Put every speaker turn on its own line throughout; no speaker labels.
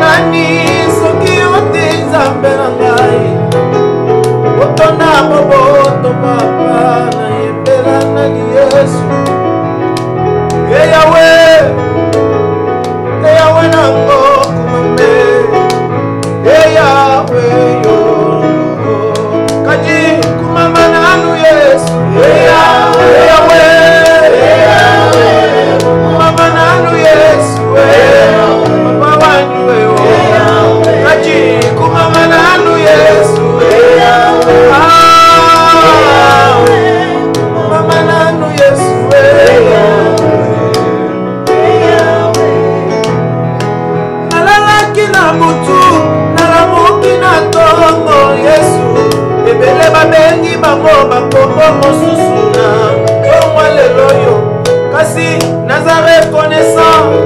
nani soki ote nzambe na ngai otona moboto papa na yembela nani Yesu eyawe nango kumame eyawe yo kaji kumama nanu Yesu eyawe kumama nanu Yesu papa wanyu kaji kumama nanu Yesu mama nanu Yesu nalalaki na butu nalamuki na tongo Yesu ebele babengi bango bakombo mosusu na tongwa lelo yo kasi naza reconnaissant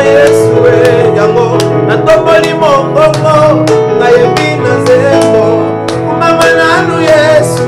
Yesu yango natoboli mongongo nayebi na zembo kumama nanu Yesu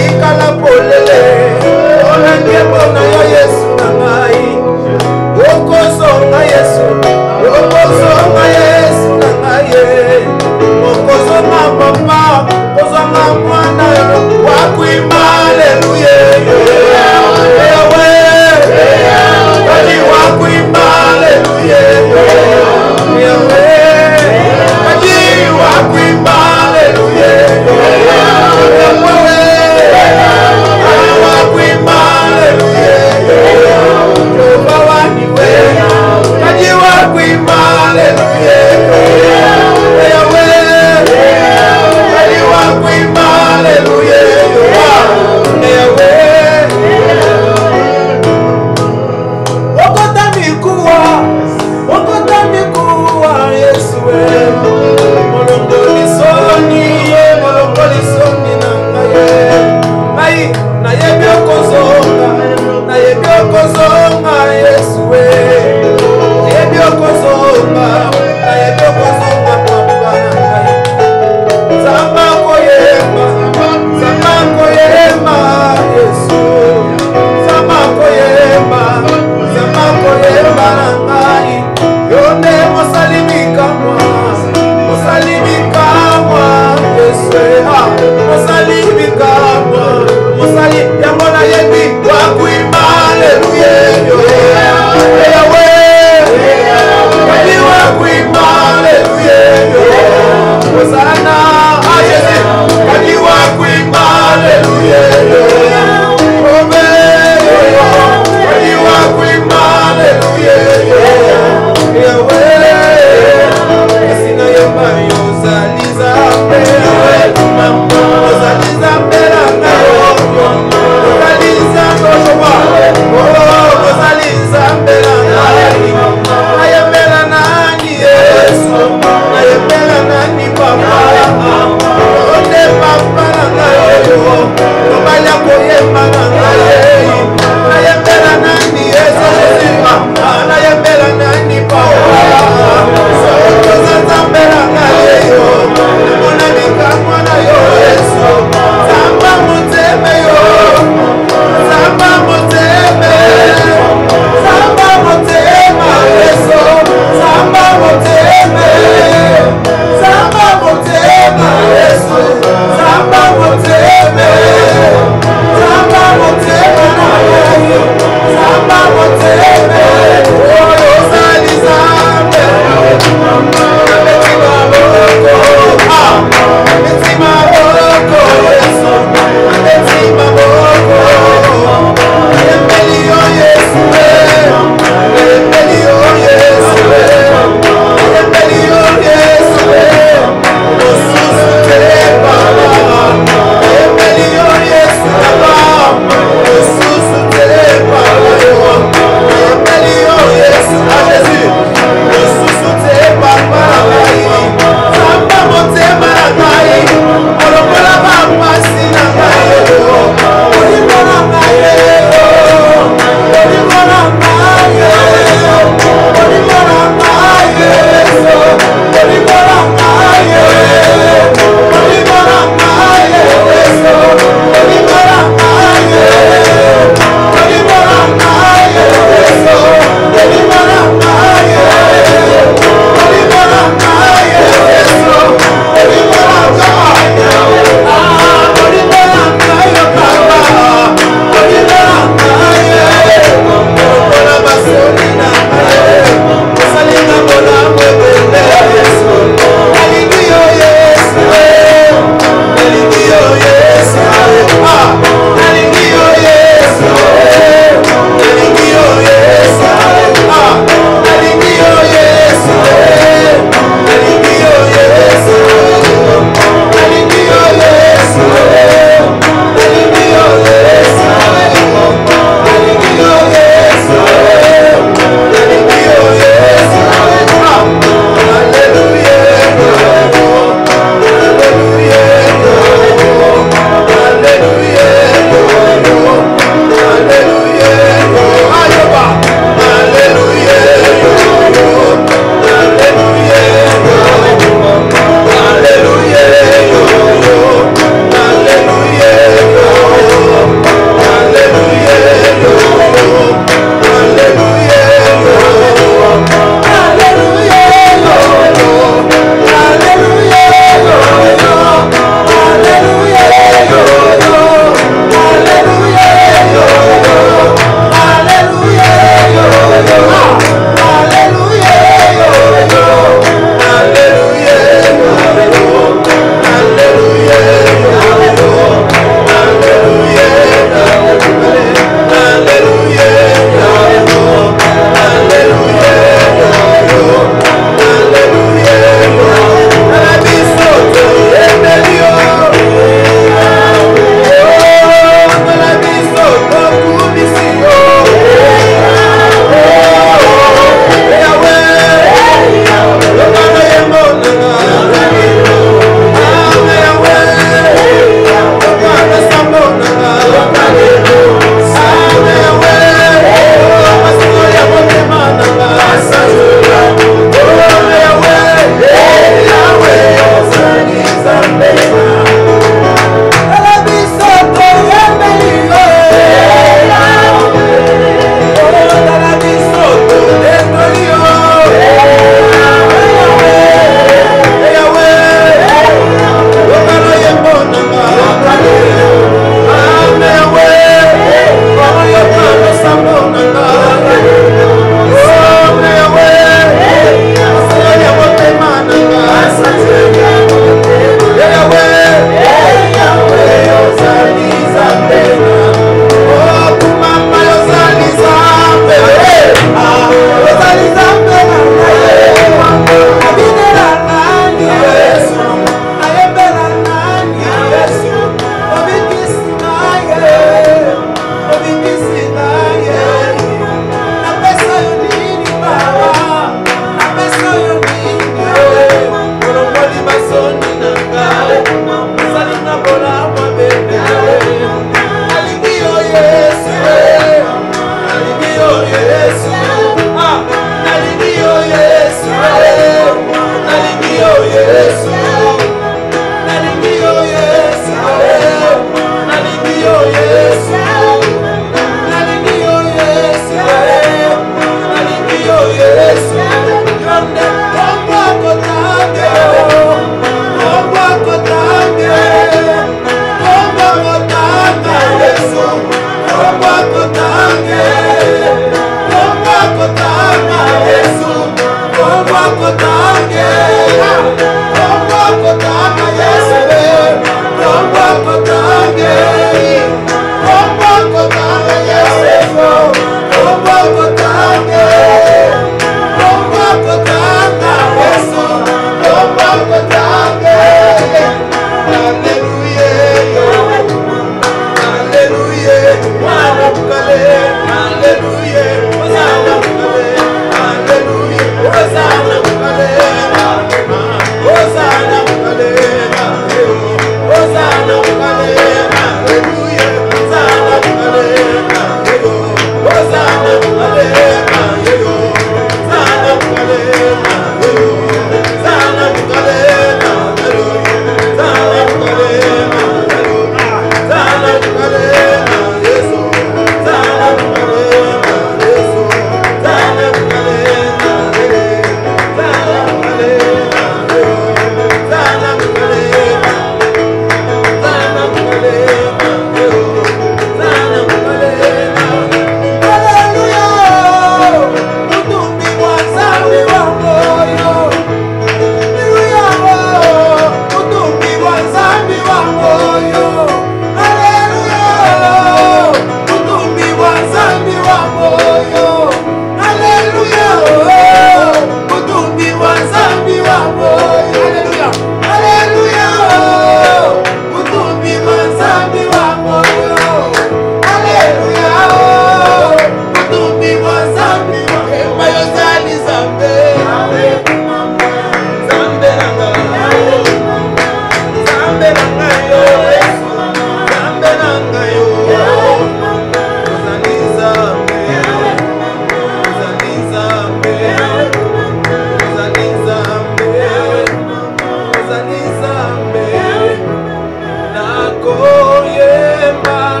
nakoyemba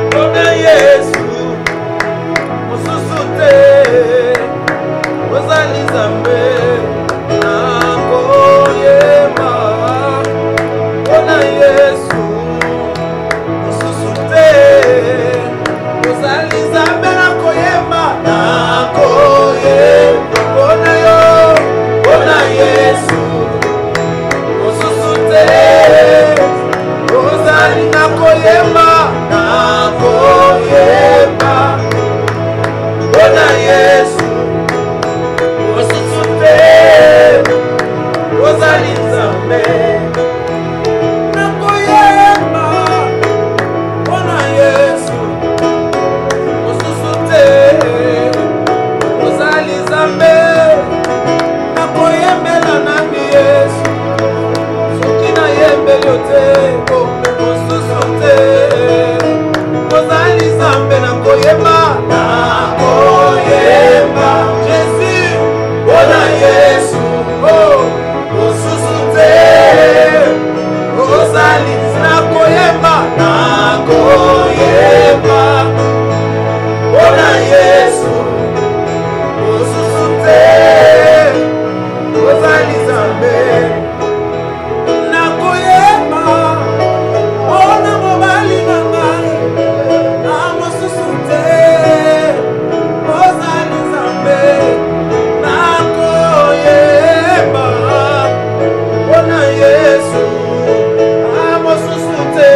mpona Yesu mosusu te ozali Nzambe nakoyemba mpona Yesu mosusu te ozali Nzambe nakoyemba mpona yo mpona Yesu mosusu te ozali nakoyemba mpona Yesu mosusu te ozali Nzambe nakoyemba mpona Yesu mosusu te ozali Nzambe nakoyembela nani Yesu soki nayembeli yo te mosusu te ozali Nzambe nakoyemba Jésus mpona Yesu mosusu te ozali nakoyemba mpona Yesu mosusu te ozali Nzambe nakoyemba mpona mobali na ngai mosusu te ozali Nzambe nakoyemba mpona Yesu mosusu te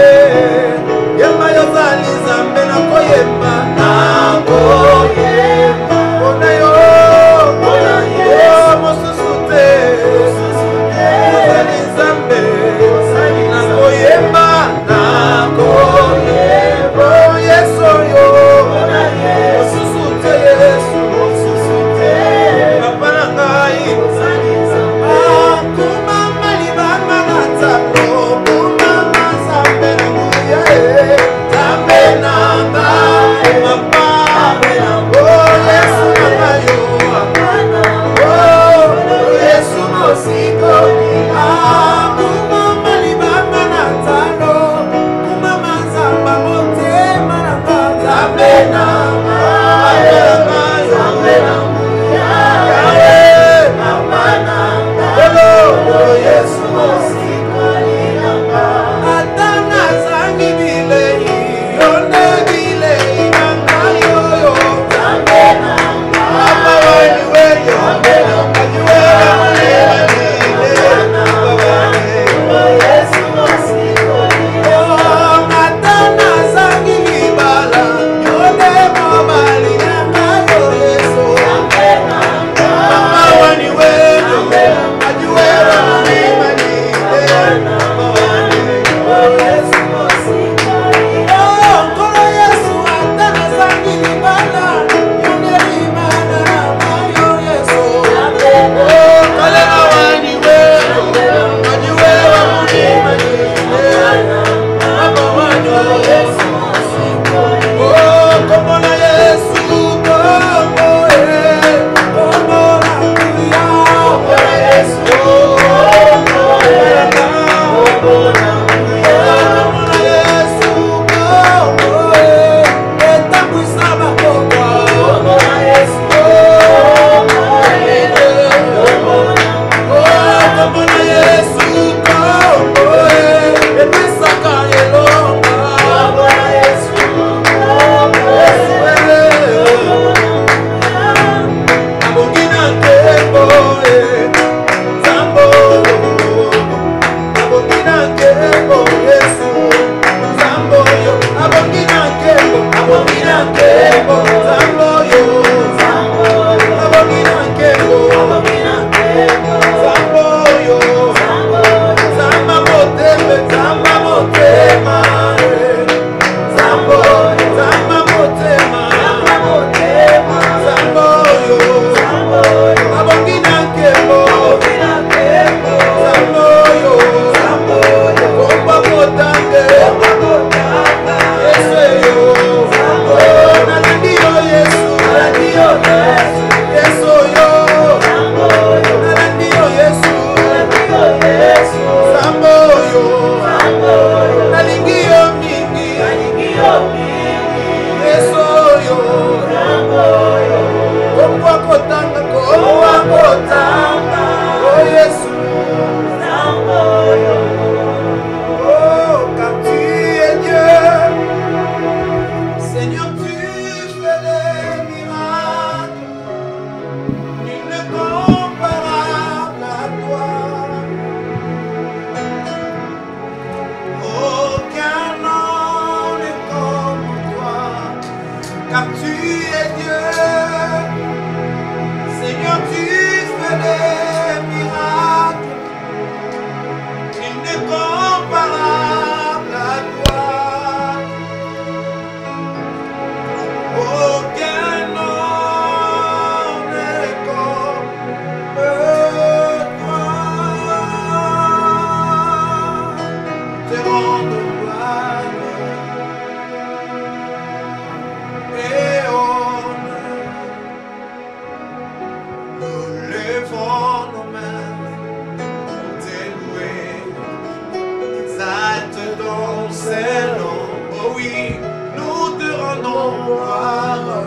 ton Saint-Nom. Oh oui, nous te rendons gloire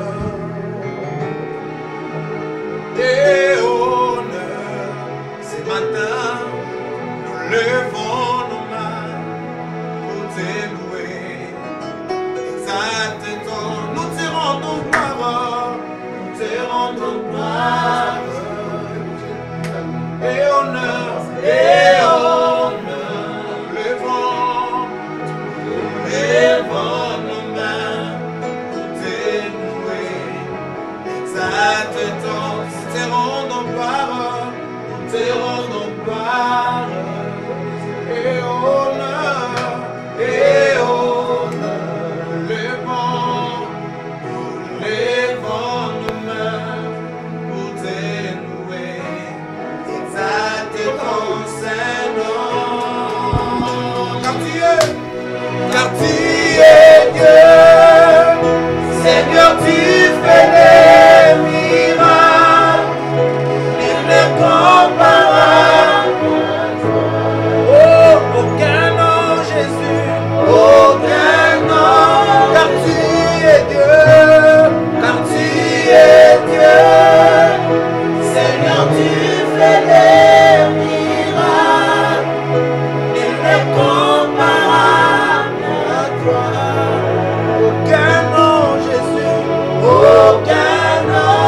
et honneur. Ce matin, nous levons nos mains pour t'élouer. Exalte-toi, nous te rendons gloire, nous te rendons gloire et honneur, et honneur. Levons nos mains pour t'élouer. Exalte-toi, nous te rendons gloire, nous te rendons gloire et honneur, et honneur. Nous levons nos mains pour t'élouer. Exalte ton Saint-Nom, car tu es Dieu. Seigneur, tu fais des miracles, il n'est comparable. Oh, aucun nom, Jésus, aucun nom, car tu es Dieu, car tu es Dieu. Seigneur, tu fais des miracles, il n'est comparable à toi. Aucun nom, Jésus, aucun nom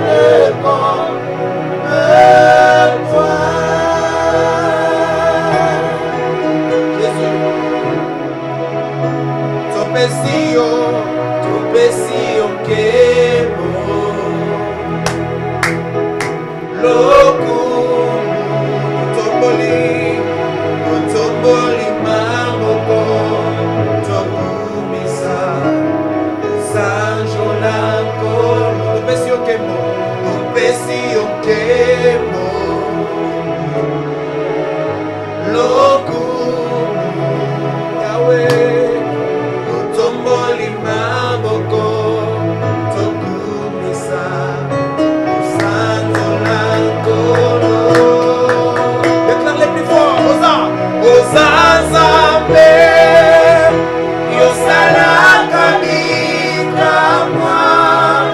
ne comme toi. Jésus, tu pesio que loco, tomboli, tomboli mamoko, tobumisa, sanjolanko, tu pesio quemo, loco, Yahweh, tomboli mamoko, tobumisa. Déclare-les plus fort, Osanzambe, Yosala Kamika moi,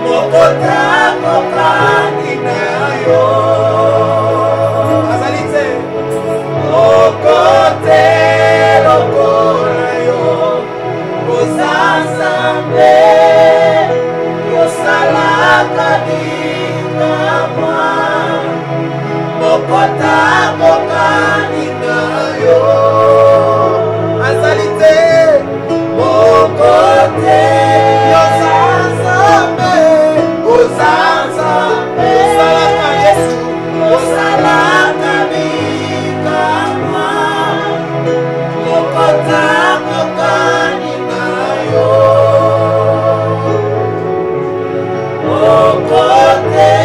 Mokota Kokandina yo, Azalite, Mokote Lokola yo, Osanzambe, Yosala Kamika moi, Mokota Kokandina yo, Azalite, Mokote Yosanzambe, Osanzambe, Osalaka Yesu, Osalaka Bika moi, Mokota Kokandina yo, Mokote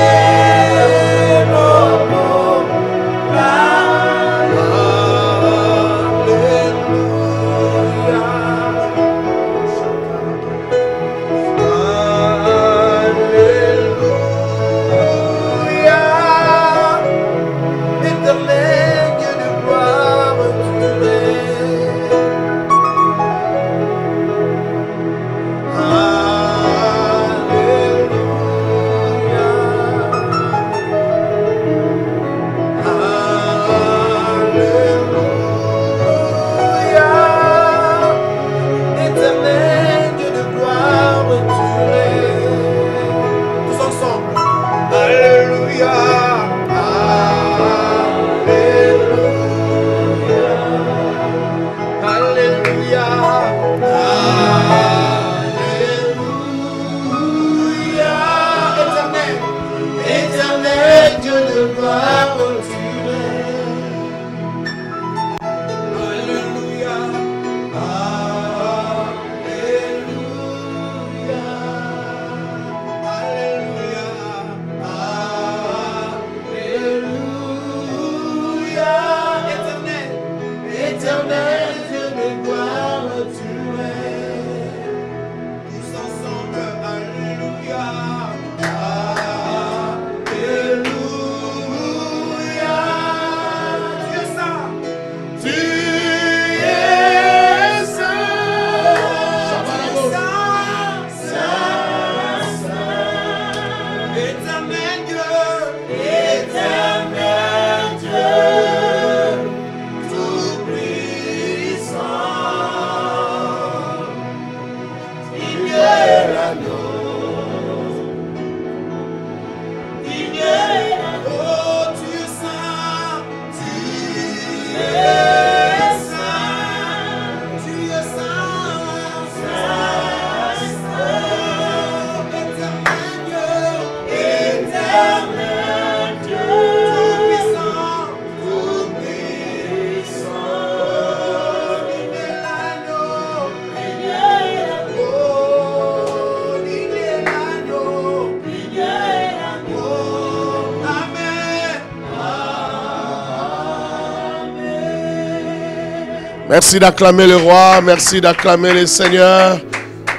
Merci d'acclamer le roi, merci d'acclamer le Seigneur.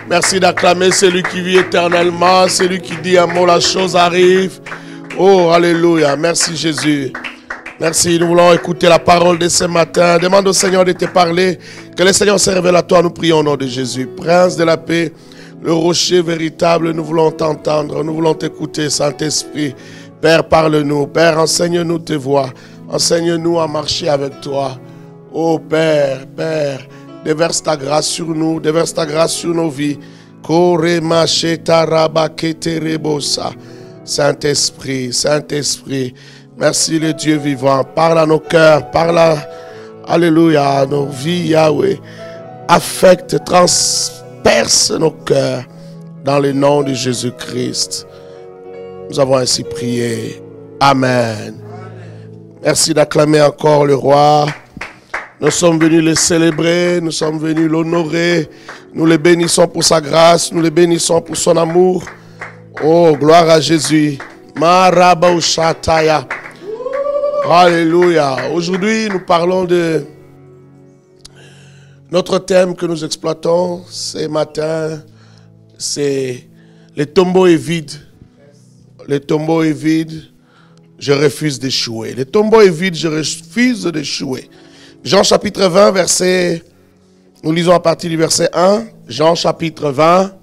Merci d'acclamer celui qui vit éternellement, celui qui dit un mot, la chose arrive. Oh, alléluia. Merci Jésus. Merci, nous voulons écouter la parole de ce matin. Demande au Seigneur de te parler. Que le Seigneur se révèle à toi, nous prions au nom de Jésus. Prince de la paix, le rocher véritable, nous voulons t'entendre, nous voulons t'écouter, Saint-Esprit. Père, parle-nous. Père, enseigne-nous tes voies. Enseigne-nous à marcher avec toi. Oh Père, Père, déverse ta grâce sur nous, déverse ta grâce sur nos vies. Saint-Esprit, Saint-Esprit, merci le Dieu vivant. Parle à nos cœurs, parle alléluia, à nos vies, Yahweh. Affecte, transperce nos cœurs dans le nom de Jésus-Christ. Nous avons ainsi prié. Amen. Merci d'acclamer encore le roi. Nous sommes venus le célébrer, nous sommes venus l'honorer. Nous le bénissons pour sa grâce, nous le bénissons pour son amour. Oh, gloire à Jésus. Maraboshataya. Alléluia. Aujourd'hui, nous parlons de notre thème que nous exploitons ce matin. C'est le tombeau est vide. Le tombeau est vide. Je refuse d'échouer. Le tombeau est vide, je refuse d'échouer. Jean chapitre 20, verset, nous lisons à partir du verset 1. Jean chapitre 20,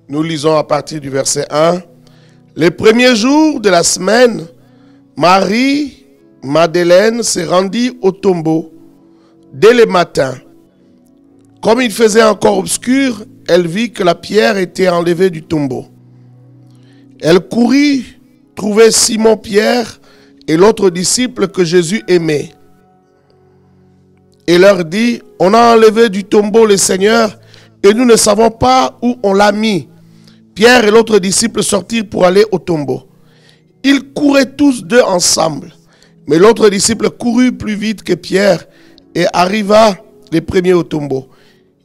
nous lisons à partir du verset 1. Les premiers jours de la semaine, Marie Madeleine se rendit au tombeau dès le matin. Comme il faisait encore obscur, elle vit que la pierre était enlevée du tombeau. Elle courut trouver Simon-Pierre et l'autre disciple que Jésus aimait. Et leur dit, on a enlevé du tombeau le Seigneur et nous ne savons pas où on l'a mis. Pierre et l'autre disciple sortirent pour aller au tombeau. Ils couraient tous deux ensemble. Mais l'autre disciple courut plus vite que Pierre et arriva le premier au tombeau.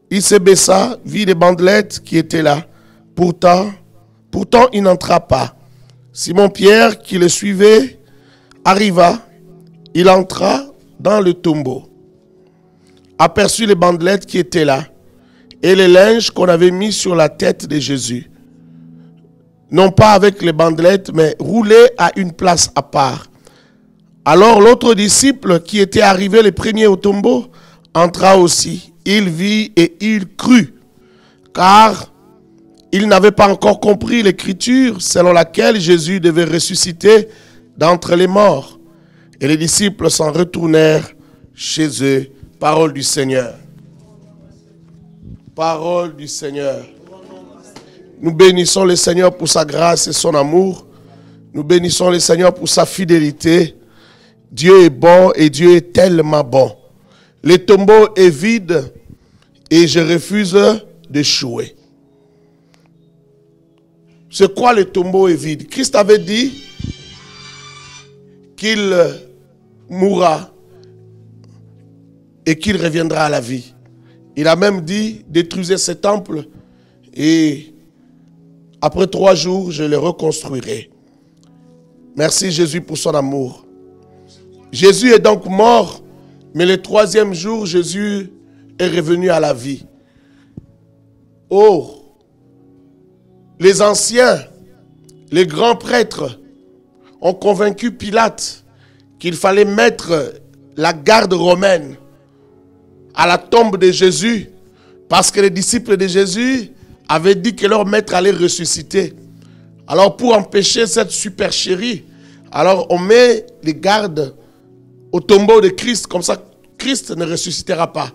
Il se baissa, vit les bandelettes qui étaient là. Pourtant, il n'entra pas. Simon-Pierre, qui le suivait, arriva. Il entra dans le tombeau. Aperçut les bandelettes qui étaient là et les linges qu'on avait mis sur la tête de Jésus. Non pas avec les bandelettes, mais roulés à une place à part. Alors l'autre disciple qui était arrivé le premier au tombeau entra aussi. Il vit et il crut, car il n'avait pas encore compris l'écriture selon laquelle Jésus devait ressusciter d'entre les morts. Et les disciples s'en retournèrent chez eux. Parole du Seigneur. Parole du Seigneur. Nous bénissons le Seigneur pour sa grâce et son amour. Nous bénissons le Seigneur pour sa fidélité. Dieu est bon et Dieu est tellement bon. Le tombeau est vide et je refuse d'échouer. C'est quoi le tombeau est vide? Christ avait dit qu'il mourra et qu'il reviendra à la vie. Il a même dit, détruisez ce temple et après 3 jours, je le reconstruirai. Merci Jésus pour son amour. Jésus est donc mort, mais le 3e jour, Jésus est revenu à la vie. Oh, les anciens, les grands prêtres ont convaincu Pilate qu'il fallait mettre la garde romaine à la tombe de Jésus, parce que les disciples de Jésus avaient dit que leur maître allait ressusciter. Alors pour empêcher cette supercherie, alors on met les gardes au tombeau de Christ, comme ça Christ ne ressuscitera pas.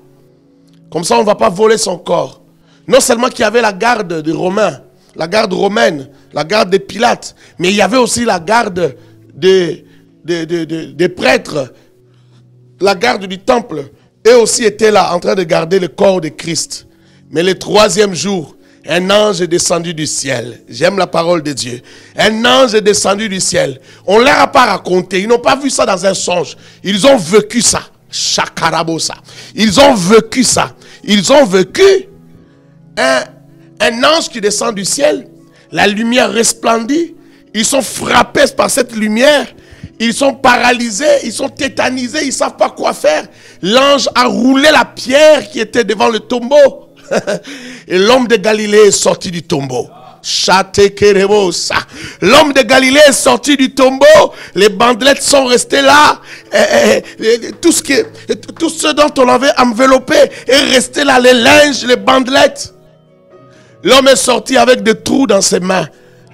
Comme ça on ne va pas voler son corps. Non seulement qu'il y avait la garde des Romains, la garde romaine, la garde des Pilates, mais il y avait aussi la garde des prêtres, la garde du temple. Eux aussi étaient là en train de garder le corps de Christ. Mais le 3e jour, un ange est descendu du ciel. J'aime la parole de Dieu. Un ange est descendu du ciel. On ne leur a pas raconté. Ils n'ont pas vu ça dans un songe. Ils ont vécu ça. Chakarabosa. Ils ont vécu ça. Ils ont vécu un ange qui descend du ciel. La lumière resplendit. Ils sont frappés par cette lumière. Ils sont paralysés, ils sont tétanisés, ils ne savent pas quoi faire. L'ange a roulé la pierre qui était devant le tombeau. Et l'homme de Galilée est sorti du tombeau. L'homme de Galilée est sorti du tombeau. Les bandelettes sont restées là. Tout ce dont on avait enveloppé est resté là. Les linges, les bandelettes. L'homme est sorti avec des trous dans ses mains,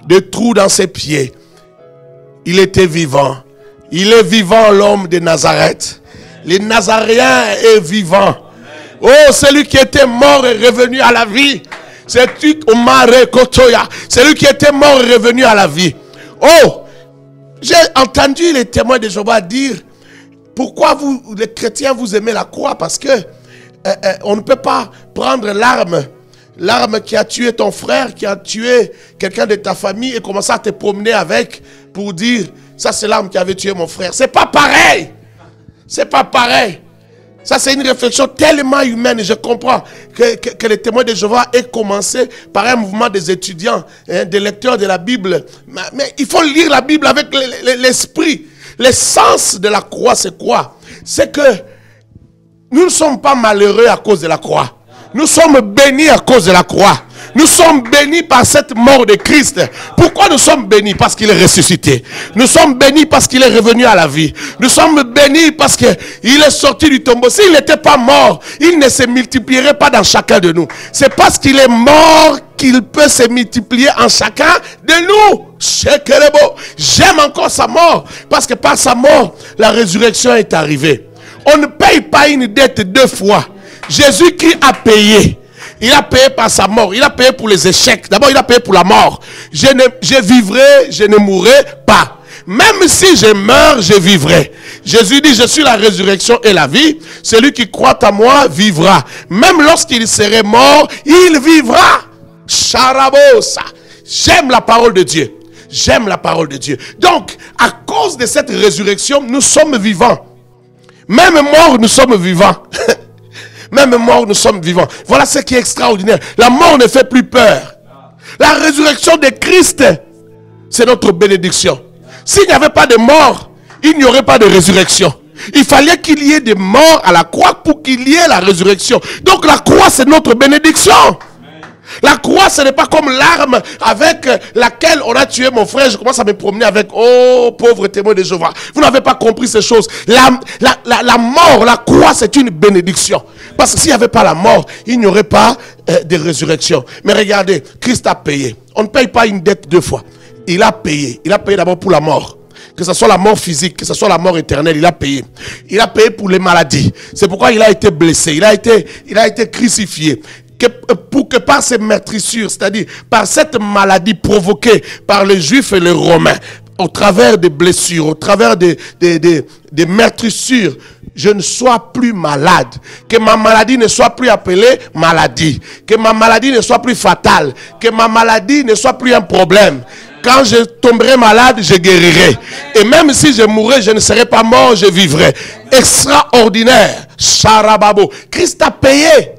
des trous dans ses pieds. Il était vivant. Il est vivant, l'homme de Nazareth. Les Nazaréens est vivant. Oh, celui qui était mort est revenu à la vie. C'est lui qui était mort est revenu à la vie. Oh, j'ai entendu les témoins de Jéhovah dire, pourquoi vous, les chrétiens, vous aimez la croix? Parce que on ne peut pas prendre l'arme qui a tué ton frère, qui a tué quelqu'un de ta famille et commencer à te promener avec pour dire, ça c'est l'arme qui avait tué mon frère. C'est pas pareil. C'est pas pareil. Ça, c'est une réflexion tellement humaine. Et je comprends que les témoins de Jéhovah aient commencé par un mouvement des étudiants, des lecteurs de la Bible. Mais il faut lire la Bible avec l'esprit. L'essence de la croix, c'est quoi? C'est que nous ne sommes pas malheureux à cause de la croix. Nous sommes bénis à cause de la croix. Nous sommes bénis par cette mort de Christ. Pourquoi nous sommes bénis? Parce qu'il est ressuscité. Nous sommes bénis parce qu'il est revenu à la vie. Nous sommes bénis parce qu'il est sorti du tombeau. S'il n'était pas mort, il ne se multiplierait pas dans chacun de nous. C'est parce qu'il est mort qu'il peut se multiplier en chacun de nous. J'aime encore sa mort. Parce que par sa mort, la résurrection est arrivée. On ne paye pas une dette deux fois. Jésus-Christ a payé. Il a payé par sa mort. Il a payé pour les échecs. D'abord, il a payé pour la mort. Je vivrai, je ne mourrai pas. Même si je meurs, je vivrai. Jésus dit, je suis la résurrection et la vie. Celui qui croit en moi vivra. Même lorsqu'il serait mort, il vivra. Charabosa. J'aime la parole de Dieu. J'aime la parole de Dieu. Donc, à cause de cette résurrection, nous sommes vivants. Même morts, nous sommes vivants. Même mort, nous sommes vivants. Voilà ce qui est extraordinaire. La mort ne fait plus peur. La résurrection de Christ, c'est notre bénédiction. S'il n'y avait pas de mort, il n'y aurait pas de résurrection. Il fallait qu'il y ait des morts à la croix pour qu'il y ait la résurrection. Donc la croix, c'est notre bénédiction. La croix, ce n'est pas comme l'arme avec laquelle on a tué mon frère. Je commence à me promener avec, oh, pauvre témoin de Jéhovah. Vous n'avez pas compris ces choses. La mort, la croix, c'est une bénédiction. Parce que s'il n'y avait pas la mort, il n'y aurait pas de résurrection. Mais regardez, Christ a payé. On ne paye pas une dette deux fois. Il a payé. Il a payé d'abord pour la mort. Que ce soit la mort physique, que ce soit la mort éternelle, il a payé. Il a payé pour les maladies. C'est pourquoi il a été blessé. Il a été crucifié. Pour que par ces meurtrissures, c'est-à-dire par cette maladie provoquée par les Juifs et les Romains, au travers des blessures, au travers des meurtrissures, je ne sois plus malade. Que ma maladie ne soit plus appelée maladie. Que ma maladie ne soit plus fatale. Que ma maladie ne soit plus un problème. Quand je tomberai malade, je guérirai. Et même si je mourrai, je ne serai pas mort, je vivrai. Extraordinaire. Charababo. Christ a payé.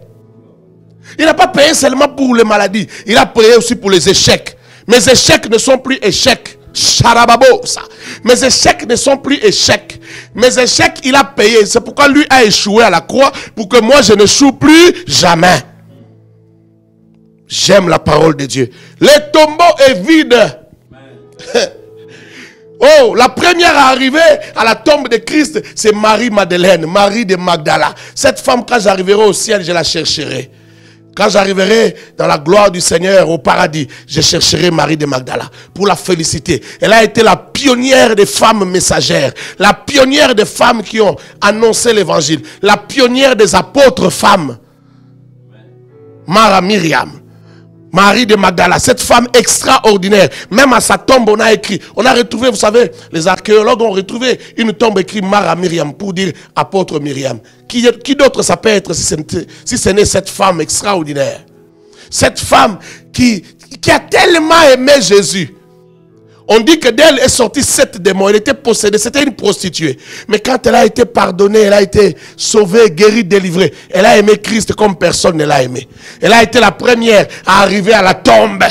Il n'a pas payé seulement pour les maladies. Il a payé aussi pour les échecs. Mes échecs ne sont plus échecs. Charababo, ça. Mes échecs ne sont plus échecs. Mes échecs, il a payé. C'est pourquoi lui a échoué à la croix. Pour que moi, je n'échoue plus jamais. J'aime la parole de Dieu. Le tombeau est vide. Oh, la première à arriver à la tombe de Christ, c'est Marie-Madeleine, Marie de Magdala. Cette femme, quand j'arriverai au ciel, je la chercherai. Quand j'arriverai dans la gloire du Seigneur au paradis, je chercherai Marie de Magdala pour la féliciter. Elle a été la pionnière des femmes messagères, la pionnière des femmes qui ont annoncé l'évangile, la pionnière des apôtres femmes. Myriam, Marie de Magdala, cette femme extraordinaire. Même à sa tombe, on a écrit, on a retrouvé, vous savez, les archéologues ont retrouvé une tombe écrite Myriam pour dire apôtre Myriam. Qui d'autre ça peut être si ce n'est cette femme extraordinaire? Cette femme qui a tellement aimé Jésus. On dit que d'elle est sorti 7 démons. Elle était possédée. C'était une prostituée. Mais quand elle a été pardonnée, elle a été sauvée, guérie, délivrée. Elle a aimé Christ comme personne ne l'a aimé. Elle a été la première à arriver à la tombe.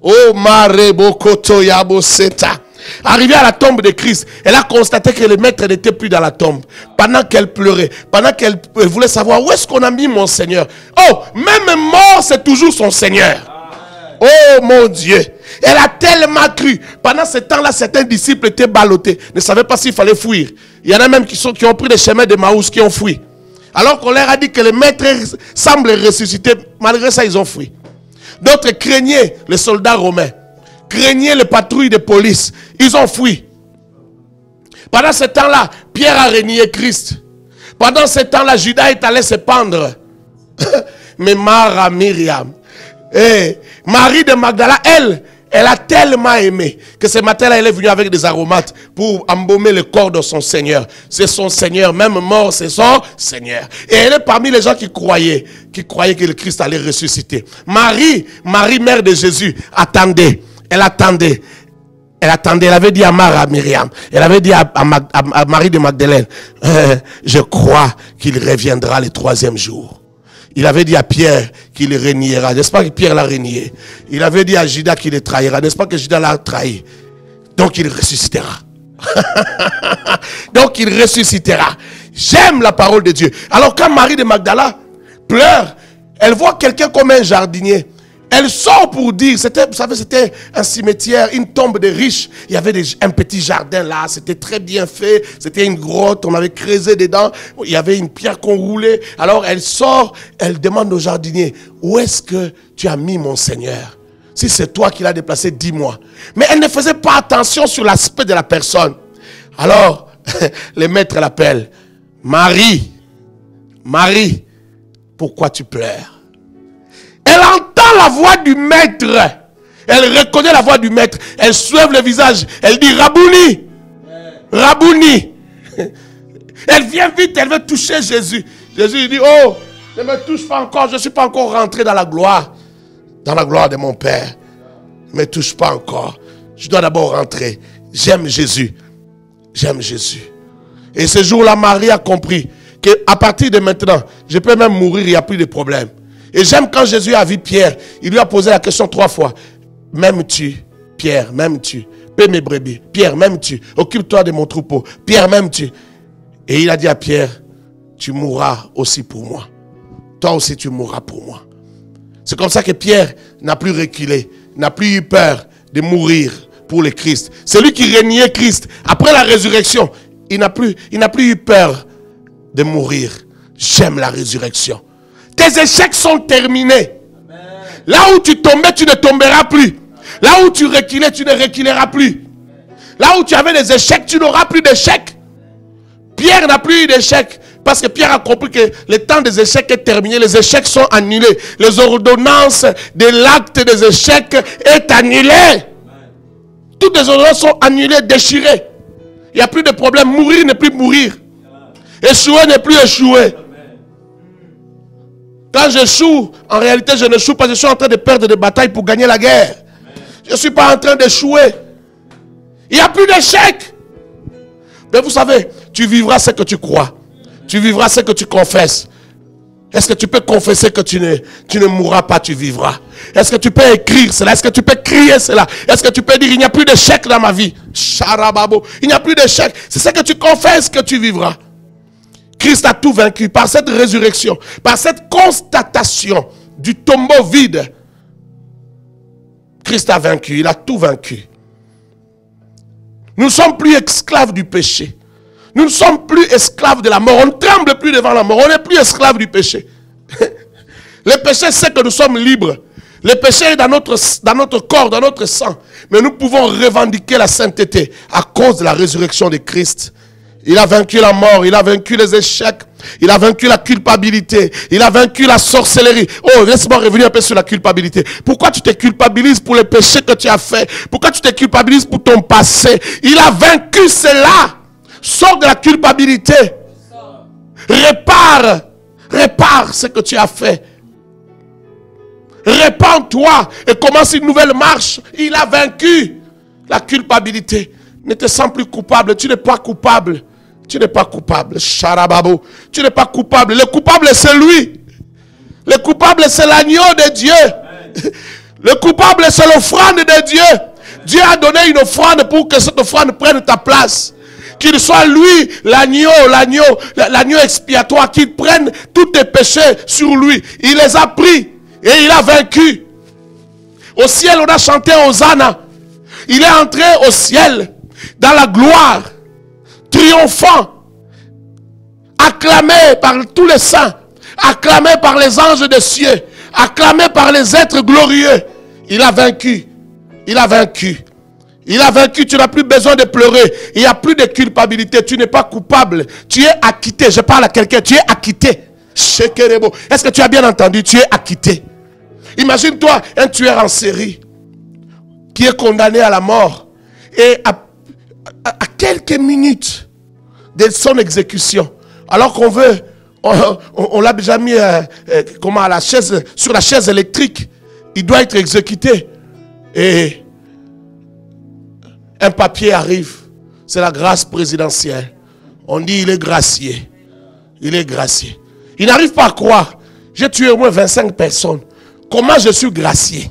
Oh, Marebokoto Yaboseta. Arrivée à la tombe de Christ, elle a constaté que le maître n'était plus dans la tombe. Pendant qu'elle pleurait, pendant qu'elle voulait savoir où est-ce qu'on a mis mon Seigneur. Oh, même mort, c'est toujours son Seigneur. Oh mon Dieu. Elle a tellement cru. Pendant ce temps-là, certains disciples étaient ballottés, ne savaient pas s'il fallait fuir. Il y en a même qui ont pris le chemin de Maús, qui ont fui. Alors qu'on leur a dit que le maître semble ressusciter. Malgré ça, ils ont fui. D'autres craignaient les soldats romains, craignaient les patrouilles de police. Ils ont fui. Pendant ce temps-là, Pierre a renié Christ. Pendant ce temps-là, Judas est allé se pendre. Mais Mara Myriam, Marie de Magdala, elle a tellement aimé que ce matin-là, elle est venue avec des aromates pour embaumer le corps de son Seigneur. C'est son Seigneur, même mort, c'est son Seigneur. Et elle est parmi les gens qui croyaient que le Christ allait ressusciter. Marie, mère de Jésus, attendait. Elle attendait. Elle avait dit à Myriam, elle avait dit à Marie de Magdalène, je crois qu'il reviendra le 3e jour. Il avait dit à Pierre qu'il le reniera. N'est-ce pas que Pierre l'a renié? Il avait dit à Judas qu'il le trahira. N'est-ce pas que Judas l'a trahi? Donc il ressuscitera. Donc il ressuscitera. J'aime la parole de Dieu. Alors quand Marie de Magdala pleure, elle voit quelqu'un comme un jardinier. Elle sort pour dire, vous savez, c'était un cimetière, une tombe de riches. Il y avait un petit jardin là, c'était très bien fait. C'était une grotte, on avait creusé dedans. Il y avait une pierre qu'on roulait. Alors elle sort, elle demande au jardinier, où est-ce que tu as mis mon Seigneur? Si c'est toi qui l'as déplacé, dis-moi. Mais elle ne faisait pas attention sur l'aspect de la personne. Alors, le maître l'appelle. Marie, pourquoi tu pleures? Elle entend la voix du maître. Elle reconnaît la voix du maître. Elle soulève le visage. Elle dit Rabouni. Rabouni. Elle vient vite. Elle veut toucher Jésus. Jésus dit, oh, ne me touche pas encore. Je ne suis pas encore rentré dans la gloire. Dans la gloire de mon Père. Ne me touche pas encore. Je dois d'abord rentrer. J'aime Jésus. J'aime Jésus. Et ce jour-là, Marie a compris qu'à partir de maintenant, je peux même mourir. Il n'y a plus de problème. Et j'aime quand Jésus a vu Pierre, il lui a posé la question 3 fois. M'aimes-tu, Pierre, m'aimes-tu? Paie mes brebis. Pierre, m'aimes-tu? Occupe-toi de mon troupeau. Pierre, m'aimes-tu? Et il a dit à Pierre, tu mourras aussi pour moi. Toi aussi tu mourras pour moi. C'est comme ça que Pierre n'a plus reculé, n'a plus eu peur de mourir pour le Christ. Celui qui régnait Christ, après la résurrection, il n'a plus eu peur de mourir. J'aime la résurrection. Tes échecs sont terminés. Amen. Là où tu tombais, tu ne tomberas plus. Là où tu reculais, tu ne reculeras plus. Là où tu avais des échecs, tu n'auras plus d'échecs. Pierre n'a plus eu d'échecs. Parce que Pierre a compris que le temps des échecs est terminé. Les échecs sont annulés. Les ordonnances de l'acte des échecs est annulée. Amen. Toutes les ordonnances sont annulées, déchirées. Il n'y a plus de problème. Mourir n'est plus mourir. Échouer n'est plus échouer. Quand j'échoue, en réalité, je n'échoue pas. Je suis en train de perdre des batailles pour gagner la guerre. Je ne suis pas en train d'échouer. Il n'y a plus d'échec. Mais vous savez, tu vivras ce que tu crois. Tu vivras ce que tu confesses. Est-ce que tu peux confesser que tu ne mourras pas, tu vivras? Est-ce que tu peux écrire cela? Est-ce que tu peux crier cela? Est-ce que tu peux dire, il n'y a plus d'échec dans ma vie? Charababo. Il n'y a plus d'échec. C'est ce que tu confesses que tu vivras. Christ a tout vaincu par cette résurrection, par cette constatation du tombeau vide. Christ a vaincu, il a tout vaincu. Nous ne sommes plus esclaves du péché. Nous ne sommes plus esclaves de la mort. On ne tremble plus devant la mort. On n'est plus esclaves du péché. Le péché sait que nous sommes libres. Le péché est dans notre corps, dans notre sang. Mais nous pouvons revendiquer la sainteté à cause de la résurrection de Christ. Il a vaincu la mort, il a vaincu les échecs, il a vaincu la culpabilité, il a vaincu la sorcellerie. Oh, laisse-moi revenir un peu sur la culpabilité. Pourquoi tu te culpabilises pour les péchés que tu as fait? Pourquoi tu te culpabilises pour ton passé? Il a vaincu cela. Sors de la culpabilité. Répare ce que tu as fait. Répands-toi et commence une nouvelle marche. Il a vaincu la culpabilité. Ne te sens plus coupable, tu n'es pas coupable. Tu n'es pas coupable. Charababo. Tu n'es pas coupable. Le coupable, c'est lui. Le coupable, c'est l'agneau de Dieu. Amen. Le coupable, c'est l'offrande de Dieu. Dieu a donné une offrande pour que cette offrande prenne ta place. Qu'il soit lui, l'agneau expiatoire, qu'il prenne tous tes péchés sur lui. Il les a pris et il a vaincu. Au ciel, on a chanté Hosanna. Il est entré au ciel, dans la gloire, triomphant, acclamé par tous les saints, acclamé par les anges des cieux, acclamé par les êtres glorieux. Il a vaincu. Il a vaincu. Il a vaincu, tu n'as plus besoin de pleurer. Il n'y a plus de culpabilité, tu n'es pas coupable. Tu es acquitté. Je parle à quelqu'un, tu es acquitté. Est-ce que tu as bien entendu? Tu es acquitté. Imagine-toi un tueur en série qui est condamné à la mort. Et à quelques minutes de son exécution, alors qu'on veut, on l'a déjà mis comment, à la chaise, sur la chaise électrique, il doit être exécuté. Et un papier arrive, c'est la grâce présidentielle. On dit il est gracié. Il est gracié. Il n'arrive pas à croire. J'ai tué au moins 25 personnes. Comment je suis gracié?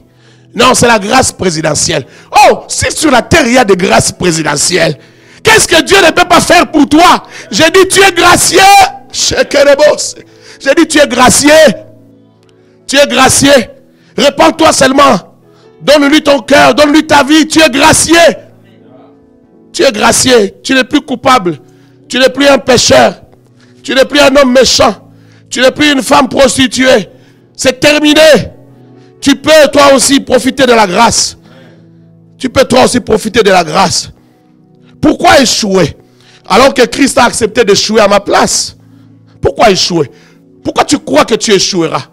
Non, c'est la grâce présidentielle. Oh, si sur la terre il y a des grâces présidentielles, qu'est-ce que Dieu ne peut pas faire pour toi? J'ai dit tu es gracié. J'ai dit tu es gracié. Tu es gracié. Répands-toi seulement. Donne-lui ton cœur, donne-lui ta vie. Tu es gracié. Tu es gracié. Tu n'es plus coupable. Tu n'es plus un pécheur. Tu n'es plus un homme méchant. Tu n'es plus une femme prostituée. C'est terminé. Tu peux toi aussi profiter de la grâce. Tu peux toi aussi profiter de la grâce. Pourquoi échouer? Alors que Christ a accepté d'échouer à ma place. Pourquoi échouer? Pourquoi tu crois que tu échoueras?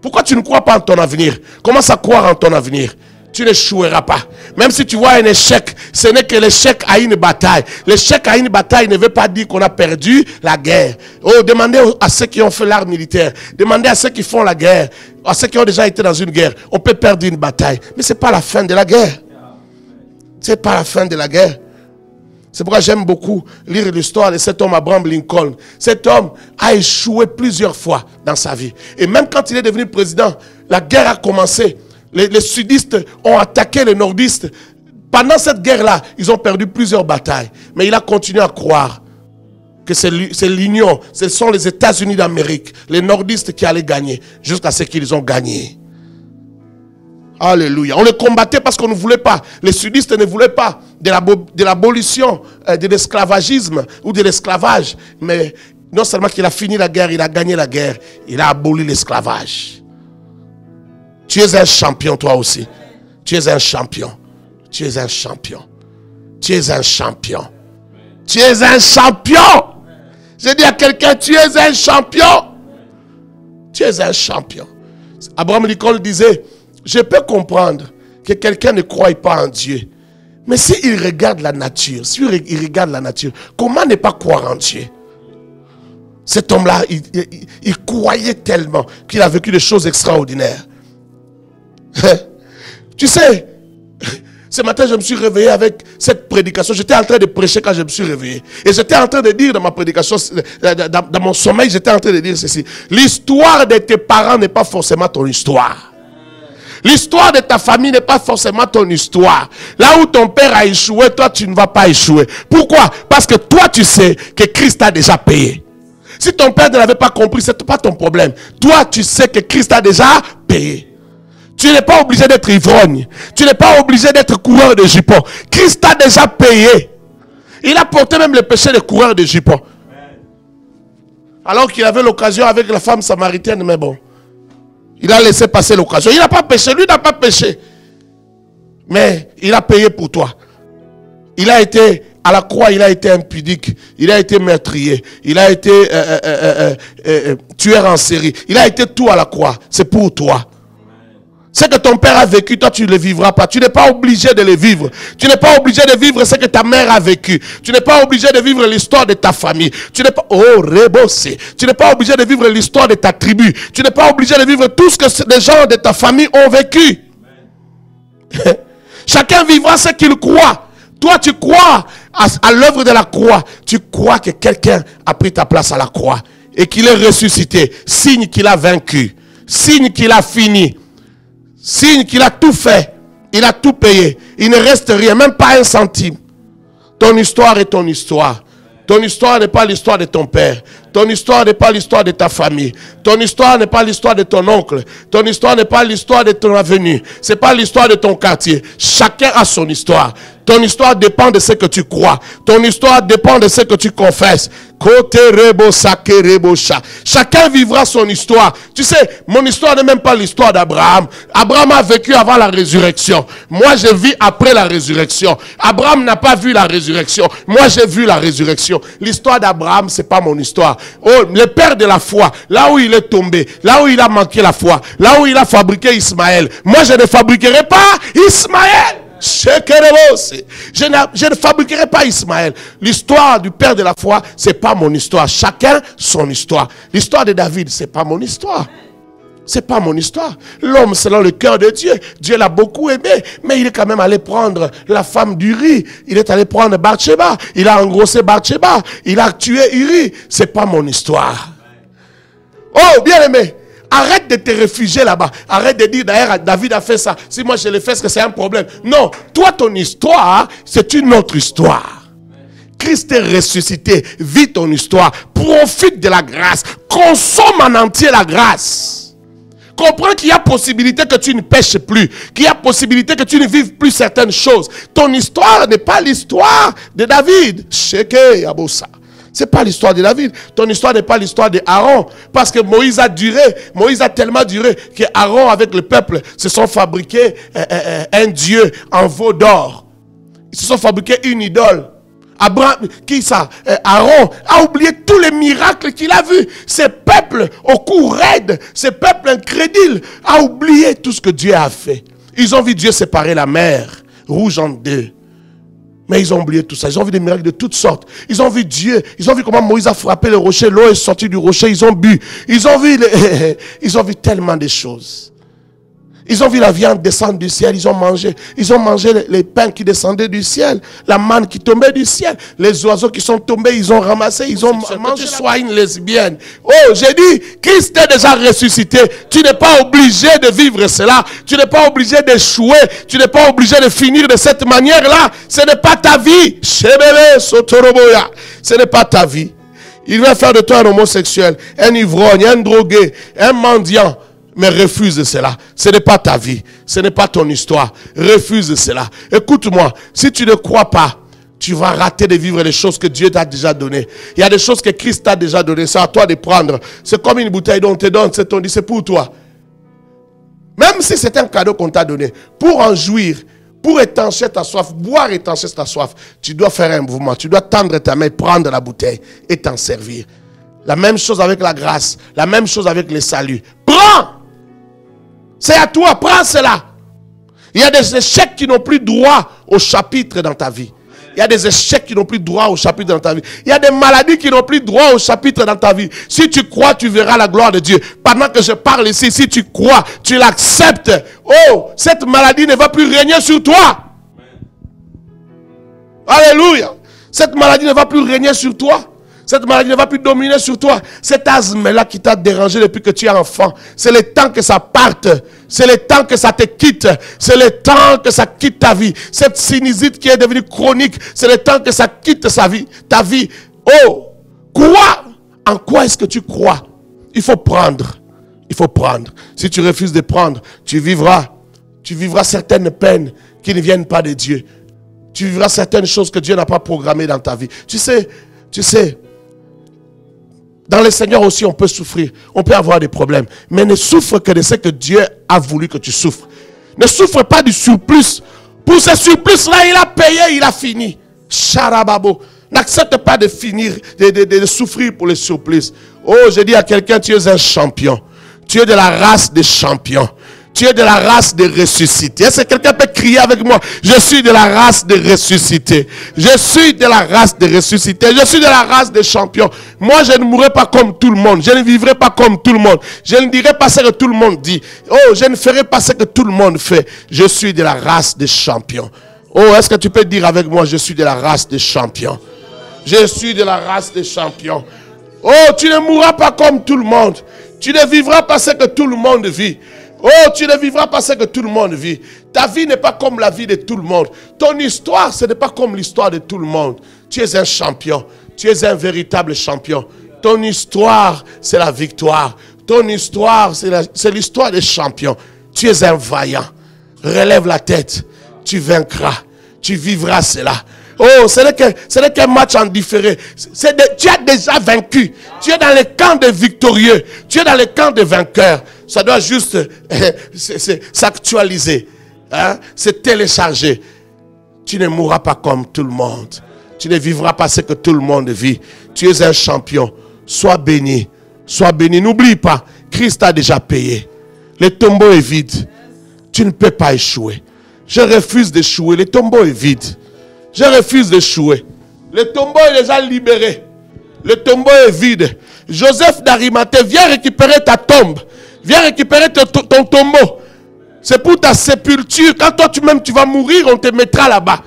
Pourquoi tu ne crois pas en ton avenir? Commence à croire en ton avenir. Tu n'échoueras pas. Même si tu vois un échec, ce n'est que l'échec à une bataille. L'échec à une bataille ne veut pas dire qu'on a perdu la guerre. Oh, demandez à ceux qui ont fait l'art militaire. Demandez à ceux qui font la guerre. À ceux qui ont déjà été dans une guerre. On peut perdre une bataille. Mais ce n'est pas la fin de la guerre. Ce n'est pas la fin de la guerre. C'est pourquoi j'aime beaucoup lire l'histoire de cet homme Abraham Lincoln. Cet homme a échoué plusieurs fois dans sa vie. Et même quand il est devenu président, la guerre a commencé. Les sudistes ont attaqué les nordistes. Pendant cette guerre-là, ils ont perdu plusieurs batailles. Mais il a continué à croire que c'est l'Union, ce sont les États-Unis d'Amérique, les nordistes qui allaient gagner, jusqu'à ce qu'ils ont gagné. Alléluia. On les combattait parce qu'on ne voulait pas. Les sudistes ne voulaient pas de l'abolition de l'esclavagisme ou de l'esclavage. Mais non seulement qu'il a fini la guerre, il a gagné la guerre. Il a aboli l'esclavage. Tu es un champion toi aussi. Tu es un champion. Tu es un champion. Tu es un champion. Tu es un champion. Je dis à quelqu'un, tu es un champion. Tu es un champion. Abraham Lincoln disait, je peux comprendre que quelqu'un ne croit pas en Dieu. Mais s'il regarde la nature, s'il regarde la nature, comment ne pas croire en Dieu? Cet homme-là, il croyait tellement qu'il a vécu des choses extraordinaires. Tu sais, ce matin, je me suis réveillé avec cette prédication. J'étais en train de prêcher quand je me suis réveillé. Et j'étais en train de dire dans ma prédication, dans mon sommeil, j'étais en train de dire ceci. L'histoire de tes parents n'est pas forcément ton histoire. L'histoire de ta famille n'est pas forcément ton histoire. Là où ton père a échoué, toi, tu ne vas pas échouer. Pourquoi? Parce que toi, tu sais que Christ a déjà payé. Si ton père ne l'avait pas compris, ce n'est pas ton problème. Toi, tu sais que Christ a déjà payé. Tu n'es pas obligé d'être ivrogne. Tu n'es pas obligé d'être coureur de jupons. Christ a déjà payé. Il a porté même le péché des coureurs de jupons. Alors qu'il avait l'occasion avec la femme samaritaine, mais bon. Il a laissé passer l'occasion. Il n'a pas péché. Lui n'a pas péché. Mais il a payé pour toi. Il a été à la croix, il a été impudique. Il a été meurtrier. Il a été tueur en série. Il a été tout à la croix. C'est pour toi. Ce que ton père a vécu, toi tu ne le vivras pas. Tu n'es pas obligé de le vivre. Tu n'es pas obligé de vivre ce que ta mère a vécu. Tu n'es pas obligé de vivre l'histoire de ta famille. Tu n'es pas... Oh, rebossé. Tu n'es pas obligé de vivre l'histoire de ta tribu. Tu n'es pas obligé de vivre tout ce que les gens de ta famille ont vécu. Chacun vivra ce qu'il croit. Toi, tu crois à l'œuvre de la croix. Tu crois que quelqu'un a pris ta place à la croix et qu'il est ressuscité. Signe qu'il a vaincu. Signe qu'il a fini. Signe qu'il a tout fait. Il a tout payé. Il ne reste rien, même pas un centime. Ton histoire est ton histoire. Ton histoire n'est pas l'histoire de ton père. Ton histoire n'est pas l'histoire de ta famille. Ton histoire n'est pas l'histoire de ton oncle. Ton histoire n'est pas l'histoire de ton avenue. Ce n'est pas l'histoire de ton quartier. Chacun a son histoire. Ton histoire dépend de ce que tu crois. Ton histoire dépend de ce que tu confesses. Chacun vivra son histoire. Tu sais, mon histoire n'est même pas l'histoire d'Abraham. Abraham a vécu avant la résurrection. Moi, je vis après la résurrection. Abraham n'a pas vu la résurrection. Moi, j'ai vu la résurrection. L'histoire d'Abraham, c'est pas mon histoire. Oh, le père de la foi, là où il est tombé, là où il a manqué la foi, là où il a fabriqué Ismaël. Moi, je ne fabriquerai pas Ismaël. Je ne fabriquerai pas Ismaël. L'histoire du père de la foi, c'est pas mon histoire. Chacun son histoire. L'histoire de David, c'est pas mon histoire. C'est pas mon histoire. L'homme selon le cœur de Dieu. Dieu l'a beaucoup aimé, mais il est quand même allé prendre la femme d'Uri. Il est allé prendre Bathsheba. Il a engrossé Bathsheba. Il a tué Uri. C'est pas mon histoire. Oh, bien aimé. Arrête de te réfugier là-bas. Arrête de dire d'ailleurs David a fait ça. Si moi je l'ai fait, est-ce que c'est un problème? Non. Toi, ton histoire, c'est une autre histoire. Christ est ressuscité. Vis ton histoire. Profite de la grâce. Consomme en entier la grâce. Comprends qu'il y a possibilité que tu ne pêches plus. Qu'il y a possibilité que tu ne vives plus certaines choses. Ton histoire n'est pas l'histoire de David. Sheke Yabosa. C'est pas l'histoire de David. Ton histoire n'est pas l'histoire de Aaron. Parce que Moïse a duré. Moïse a tellement duré que Aaron avec le peuple se sont fabriqués un dieu en veau d'or. Ils se sont fabriqués une idole. Abraham, qui ça? Aaron a oublié tous les miracles qu'il a vus. Ces peuples au cou raide, ces peuples incrédules, a oublié tout ce que Dieu a fait. Ils ont vu Dieu séparer la mer rouge en deux. Mais ils ont oublié tout ça. Ils ont vu des miracles de toutes sortes. Ils ont vu Dieu. Ils ont vu comment Moïse a frappé le rocher. L'eau est sortie du rocher. Ils ont bu. Ils ont vu tellement de choses. Ils ont vu la viande descendre du ciel. Ils ont mangé les pains qui descendaient du ciel. La manne qui tombait du ciel. Les oiseaux qui sont tombés, ils ont ramassé. Ils ont mangé. Sois une lesbienne. Oh, j'ai dit, Christ est déjà ressuscité. Tu n'es pas obligé de vivre cela. Tu n'es pas obligé d'échouer. Tu n'es pas obligé de finir de cette manière-là. Ce n'est pas ta vie. Ce n'est pas ta vie. Il va faire de toi un homosexuel, un ivrogne, un drogué, un mendiant. Mais refuse cela. Ce n'est pas ta vie. Ce n'est pas ton histoire. Refuse cela. Écoute-moi. Si tu ne crois pas, tu vas rater de vivre les choses que Dieu t'a déjà données. Il y a des choses que Christ t'a déjà données. C'est à toi de prendre. C'est comme une bouteille dont on te donne. C'est pour toi. Même si c'est un cadeau qu'on t'a donné. Pour en jouir, pour étancher ta soif, boire étancher ta soif, tu dois faire un mouvement. Tu dois tendre ta main, prendre la bouteille et t'en servir. La même chose avec la grâce. La même chose avec le salut. Prends! C'est à toi, prends cela. Il y a des échecs qui n'ont plus droit au chapitre dans ta vie. Il y a des échecs qui n'ont plus droit au chapitre dans ta vie. Il y a des maladies qui n'ont plus droit au chapitre dans ta vie. Si tu crois, tu verras la gloire de Dieu. Pendant que je parle ici, si tu crois, tu l'acceptes. Oh, cette maladie ne va plus régner sur toi. Alléluia. Cette maladie ne va plus régner sur toi. Cette maladie ne va plus dominer sur toi. Cet asthme-là qui t'a dérangé depuis que tu es enfant, c'est le temps que ça parte. C'est le temps que ça te quitte. C'est le temps que ça quitte ta vie. Cette sinusite qui est devenue chronique, c'est le temps que ça quitte ta vie. Oh, crois. En quoi est-ce que tu crois? Il faut prendre. Il faut prendre. Si tu refuses de prendre, tu vivras certaines peines qui ne viennent pas de Dieu. Tu vivras certaines choses que Dieu n'a pas programmées dans ta vie. Tu sais, dans le Seigneur aussi, on peut souffrir. On peut avoir des problèmes. Mais ne souffre que de ce que Dieu a voulu que tu souffres. Ne souffre pas du surplus. Pour ce surplus-là, il a payé, il a fini. Charababo. N'accepte pas de finir, de souffrir pour le surplus. Oh, je dis à quelqu'un, tu es un champion. Tu es de la race des champions. Tu es de la race des ressuscités. Est-ce que quelqu'un peut crier avec moi? Je suis de la race des ressuscités. Je suis de la race des ressuscités. Je suis de la race des champions. Moi, je ne mourrai pas comme tout le monde. Je ne vivrai pas comme tout le monde. Je ne dirai pas ce que tout le monde dit. Oh, je ne ferai pas ce que tout le monde fait. Je suis de la race des champions. Oh, est-ce que tu peux dire avec moi, je suis de la race des champions? Je suis de la race des champions. Oh, tu ne mourras pas comme tout le monde. Tu ne vivras pas ce que tout le monde vit. Oh, tu ne vivras pas ce que tout le monde vit. Ta vie n'est pas comme la vie de tout le monde. Ton histoire, ce n'est pas comme l'histoire de tout le monde. Tu es un champion. Tu es un véritable champion. Ton histoire, c'est la victoire. Ton histoire, c'est l'histoire des champions. Tu es un vaillant. Relève la tête. Tu vaincras. Tu vivras cela. Oh, ce n'est qu'un match en différé. Tu as déjà vaincu. Tu es dans le camp des victorieux. Tu es dans le camp des vainqueurs. Ça doit juste s'actualiser. Hein? Se télécharger. Tu ne mourras pas comme tout le monde. Tu ne vivras pas ce que tout le monde vit. Tu es un champion. Sois béni. Sois béni. N'oublie pas, Christ a déjà payé. Le tombeau est vide. Tu ne peux pas échouer. Je refuse d'échouer. Le tombeau est vide. Je refuse d'échouer. Le tombeau est déjà libéré. Le tombeau est vide. Joseph d'Arimathée, viens récupérer ta tombe. Viens récupérer ton tombeau. C'est pour ta sépulture. Quand toi tu-même tu vas mourir, on te mettra là-bas.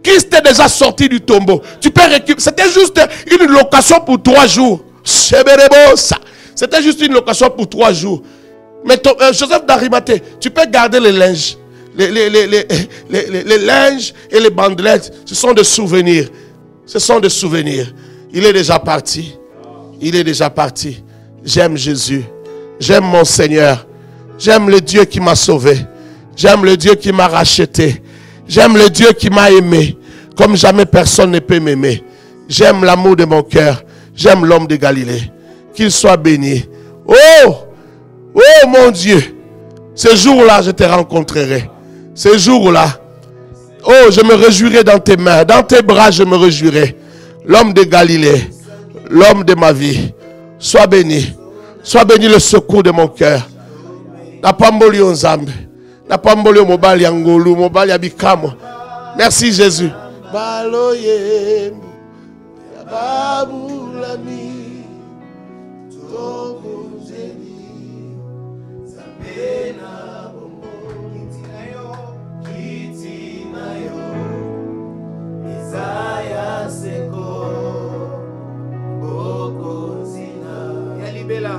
Christ est déjà sorti du tombeau. Tu peux récupérer. C'était juste une location pour 3 jours. C'était juste une location pour 3 jours. Mais Joseph d'Arimathée, tu peux garder les linges. Les linges et les bandelettes, ce sont des souvenirs. Ce sont des souvenirs. Il est déjà parti. Il est déjà parti. J'aime Jésus. J'aime mon Seigneur. J'aime le Dieu qui m'a sauvé. J'aime le Dieu qui m'a racheté. J'aime le Dieu qui m'a aimé. Comme jamais personne ne peut m'aimer. J'aime l'amour de mon cœur. J'aime l'homme de Galilée. Qu'il soit béni. Oh! Oh mon Dieu! Ce jour-là, je te rencontrerai. Ce jour-là, oh, je me réjouirai dans tes mains, dans tes bras, je me réjouirai. L'homme de Galilée, l'homme de ma vie, sois béni. Sois béni le secours de mon cœur. Napamboli onzambe, napamboli mobali angolu, mobali abikamo. Merci Jésus. Baloye, babulani, tokuzeni, zabena. Isaiah Seko Boko Zina Yalibela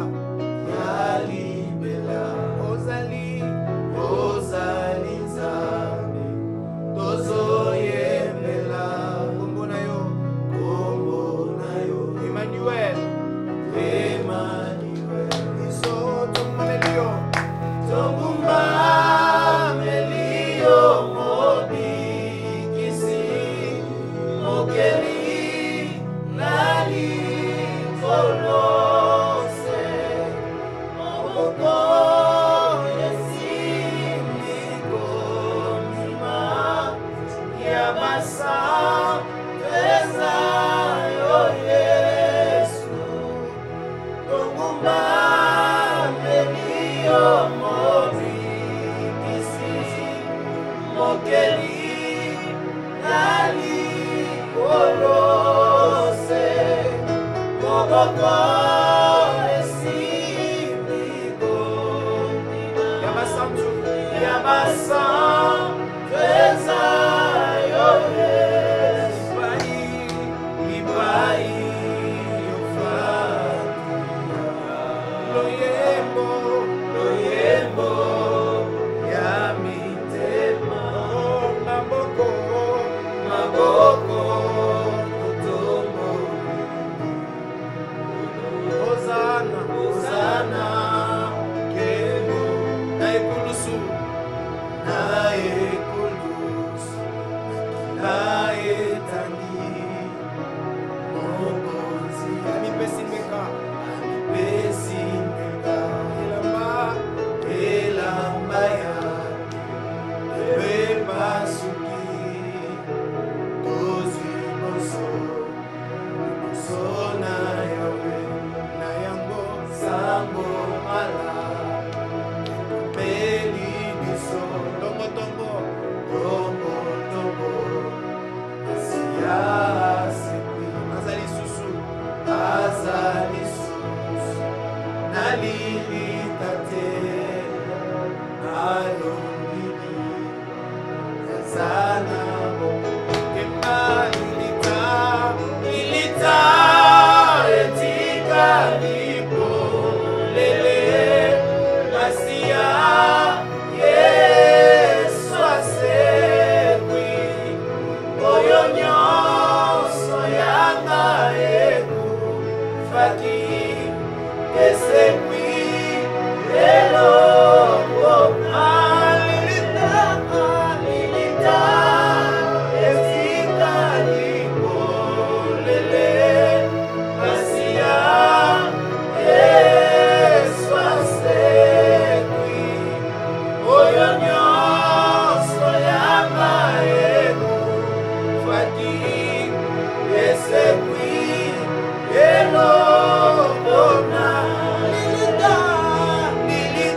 Ozali Zane Tozo Yemela Kombo na yo Emmanuel Iso Tummelio Tongumba Melio Mokeli Nali Kolose Moko Yesini Komima Yabasa Pesa Yo Yesu Tongumba Melio Mori Kisi Mokeli Nali Olose, Mokoko, Esimigo, Yabasam, Feza, Yoyes, Ibai, Loyembo, Yamitema, Maboko, Hosanna, Kemo, Naikulusu,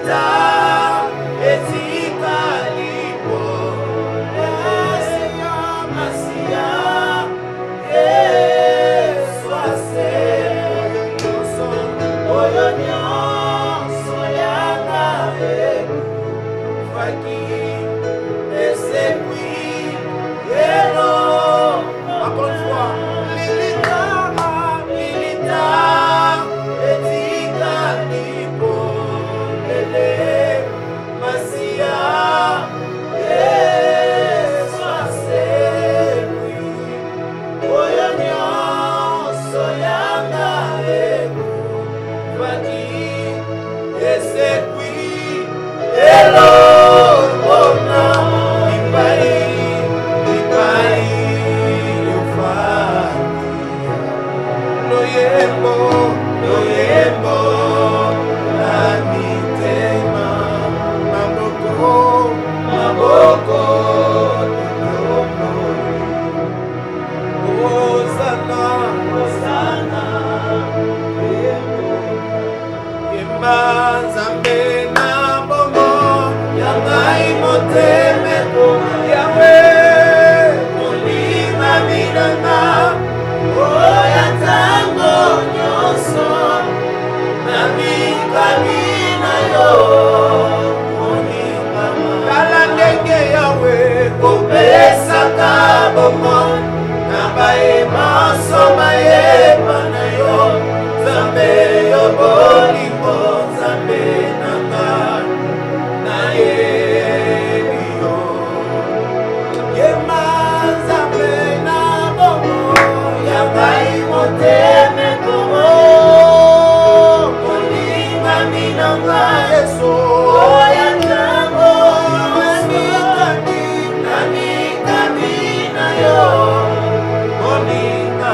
milita etika lipo Masia Yesu ase oyo nyonso yanga faki esekwi yelo encore une fois milita etika lipo Masia Yesu asekwi oyo nyonso yanga faki esekwi elo bona ipai loyembo na mitema maboko Hosana yemba Nzambe na bombo ya ngai moteme yawe molima minanga oya ntango nyonso na mikamina yo moningama tala ndenge yawe kopesaka bombo na bayeba soma yeba na yo Nzambe yo bolingo Nzambe nanga nayebi yo yema Nzambe na bomo ya ngai moteme komo molinga minanga Yesu oya ntango na mikami na yo molinga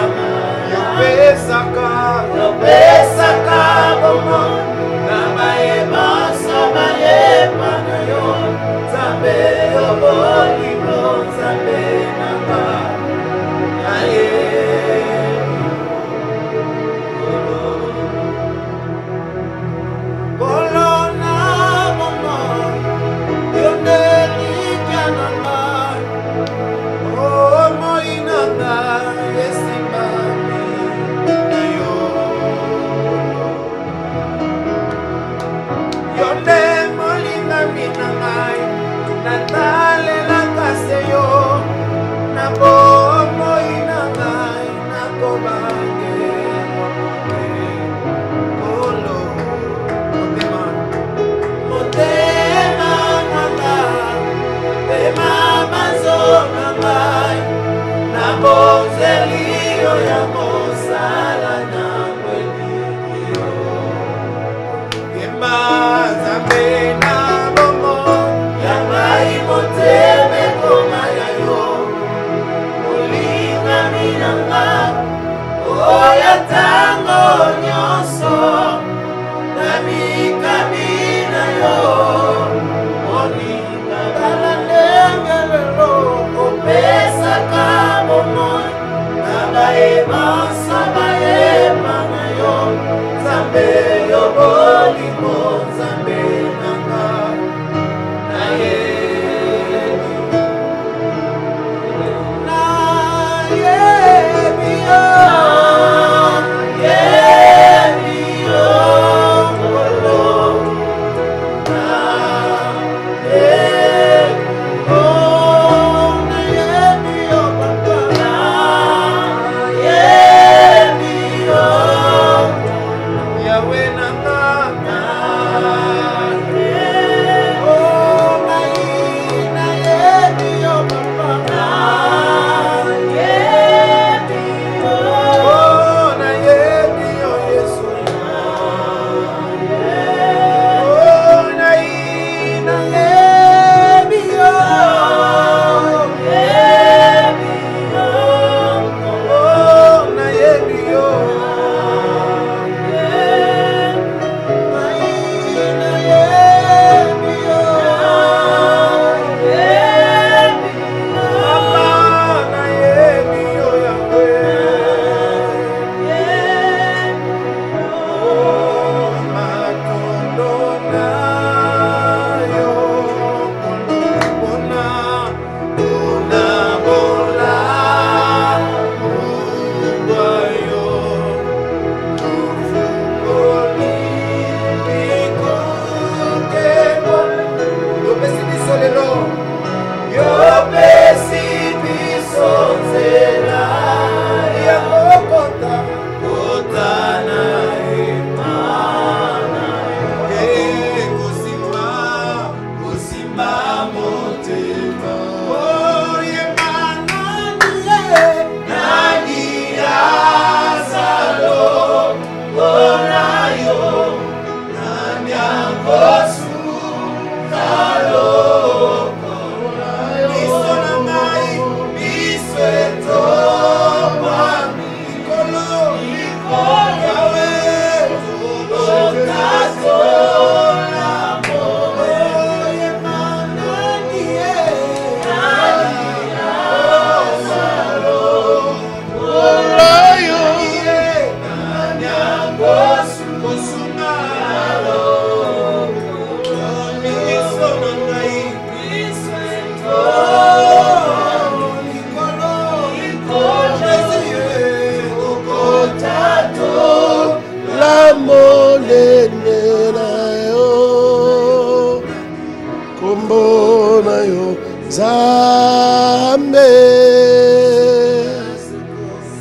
Zambe.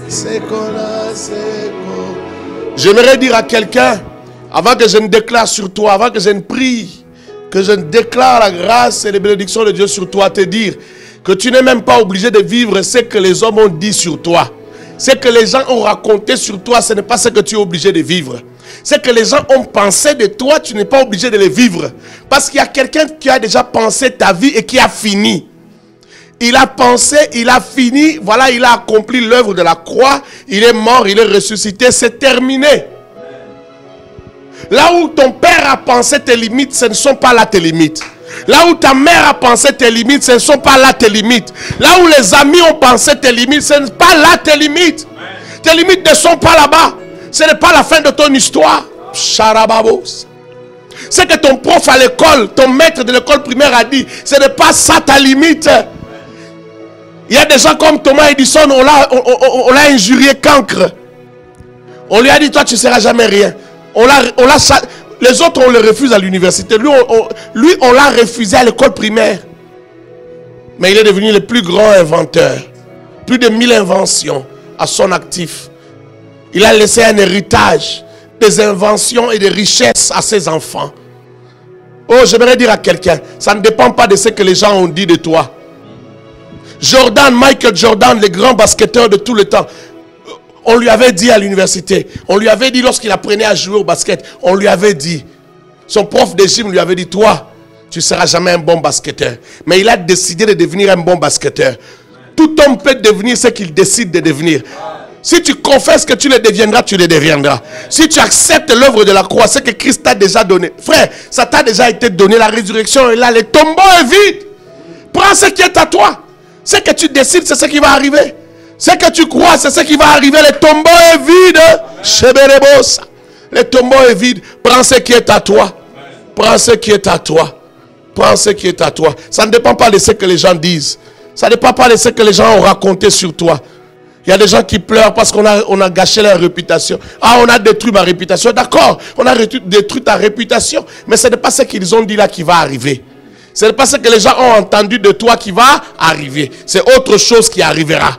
Sekola, seko. J'aimerais dire à quelqu'un, avant que je ne déclare sur toi, avant que je ne prie, que je ne déclare la grâce et les bénédictions de Dieu sur toi, te dire que tu n'es même pas obligé de vivre ce que les hommes ont dit sur toi. Ce que les gens ont raconté sur toi, ce n'est pas ce que tu es obligé de vivre. Ce que les gens ont pensé de toi, tu n'es pas obligé de le vivre. Parce qu'il y a quelqu'un qui a déjà pensé ta vie et qui a fini. Il a pensé, il a fini, voilà, il a accompli l'œuvre de la croix, il est mort, il est ressuscité, c'est terminé. Là où ton père a pensé tes limites, ce ne sont pas là tes limites. Là où ta mère a pensé tes limites, ce ne sont pas là tes limites. Là où les amis ont pensé tes limites, ce n'est pas là tes limites. Tes limites ne sont pas là-bas. Ce n'est pas la fin de ton histoire. Charababos. Ce que ton prof à l'école, ton maître de l'école primaire a dit, ce n'est pas ça ta limite. Il y a des gens comme Thomas Edison, on l'a injurié cancre. On lui a dit, toi tu ne seras jamais rien. Les autres, on le refuse à l'université. Lui, on l'a refusé à l'école primaire. Mais il est devenu le plus grand inventeur. Plus de 1000 inventions à son actif. Il a laissé un héritage des inventions et des richesses à ses enfants. Oh, j'aimerais dire à quelqu'un, ça ne dépend pas de ce que les gens ont dit de toi. Michael Jordan, le grand basketteur de tout le temps, on lui avait dit à l'université, on lui avait dit lorsqu'il apprenait à jouer au basket, on lui avait dit, son prof de gym lui avait dit, toi, tu ne seras jamais un bon basketteur. Mais il a décidé de devenir un bon basketteur. Tout homme peut devenir ce qu'il décide de devenir. Si tu confesses que tu le deviendras, tu le deviendras. Si tu acceptes l'œuvre de la croix, ce que Christ t'a déjà donné. Frère, ça t'a déjà été donné, la résurrection est là, le tombeau est vide. Prends ce qui est à toi. Ce que tu décides, c'est ce qui va arriver. Ce que tu crois, c'est ce qui va arriver. Le tombeau est vide. Le tombeau est vide. Prends ce qui est à toi. Prends ce qui est à toi. Prends ce qui est à toi. Ça ne dépend pas de ce que les gens disent. Ça ne dépend pas de ce que les gens ont raconté sur toi. Il y a des gens qui pleurent parce qu'on a gâché leur réputation. Ah, on a détruit ma réputation. D'accord, on a détruit ta réputation. Mais ce n'est pas ce qu'ils ont dit là qui va arriver. Ce n'est pas ce que les gens ont entendu de toi qui va arriver. C'est autre chose qui arrivera.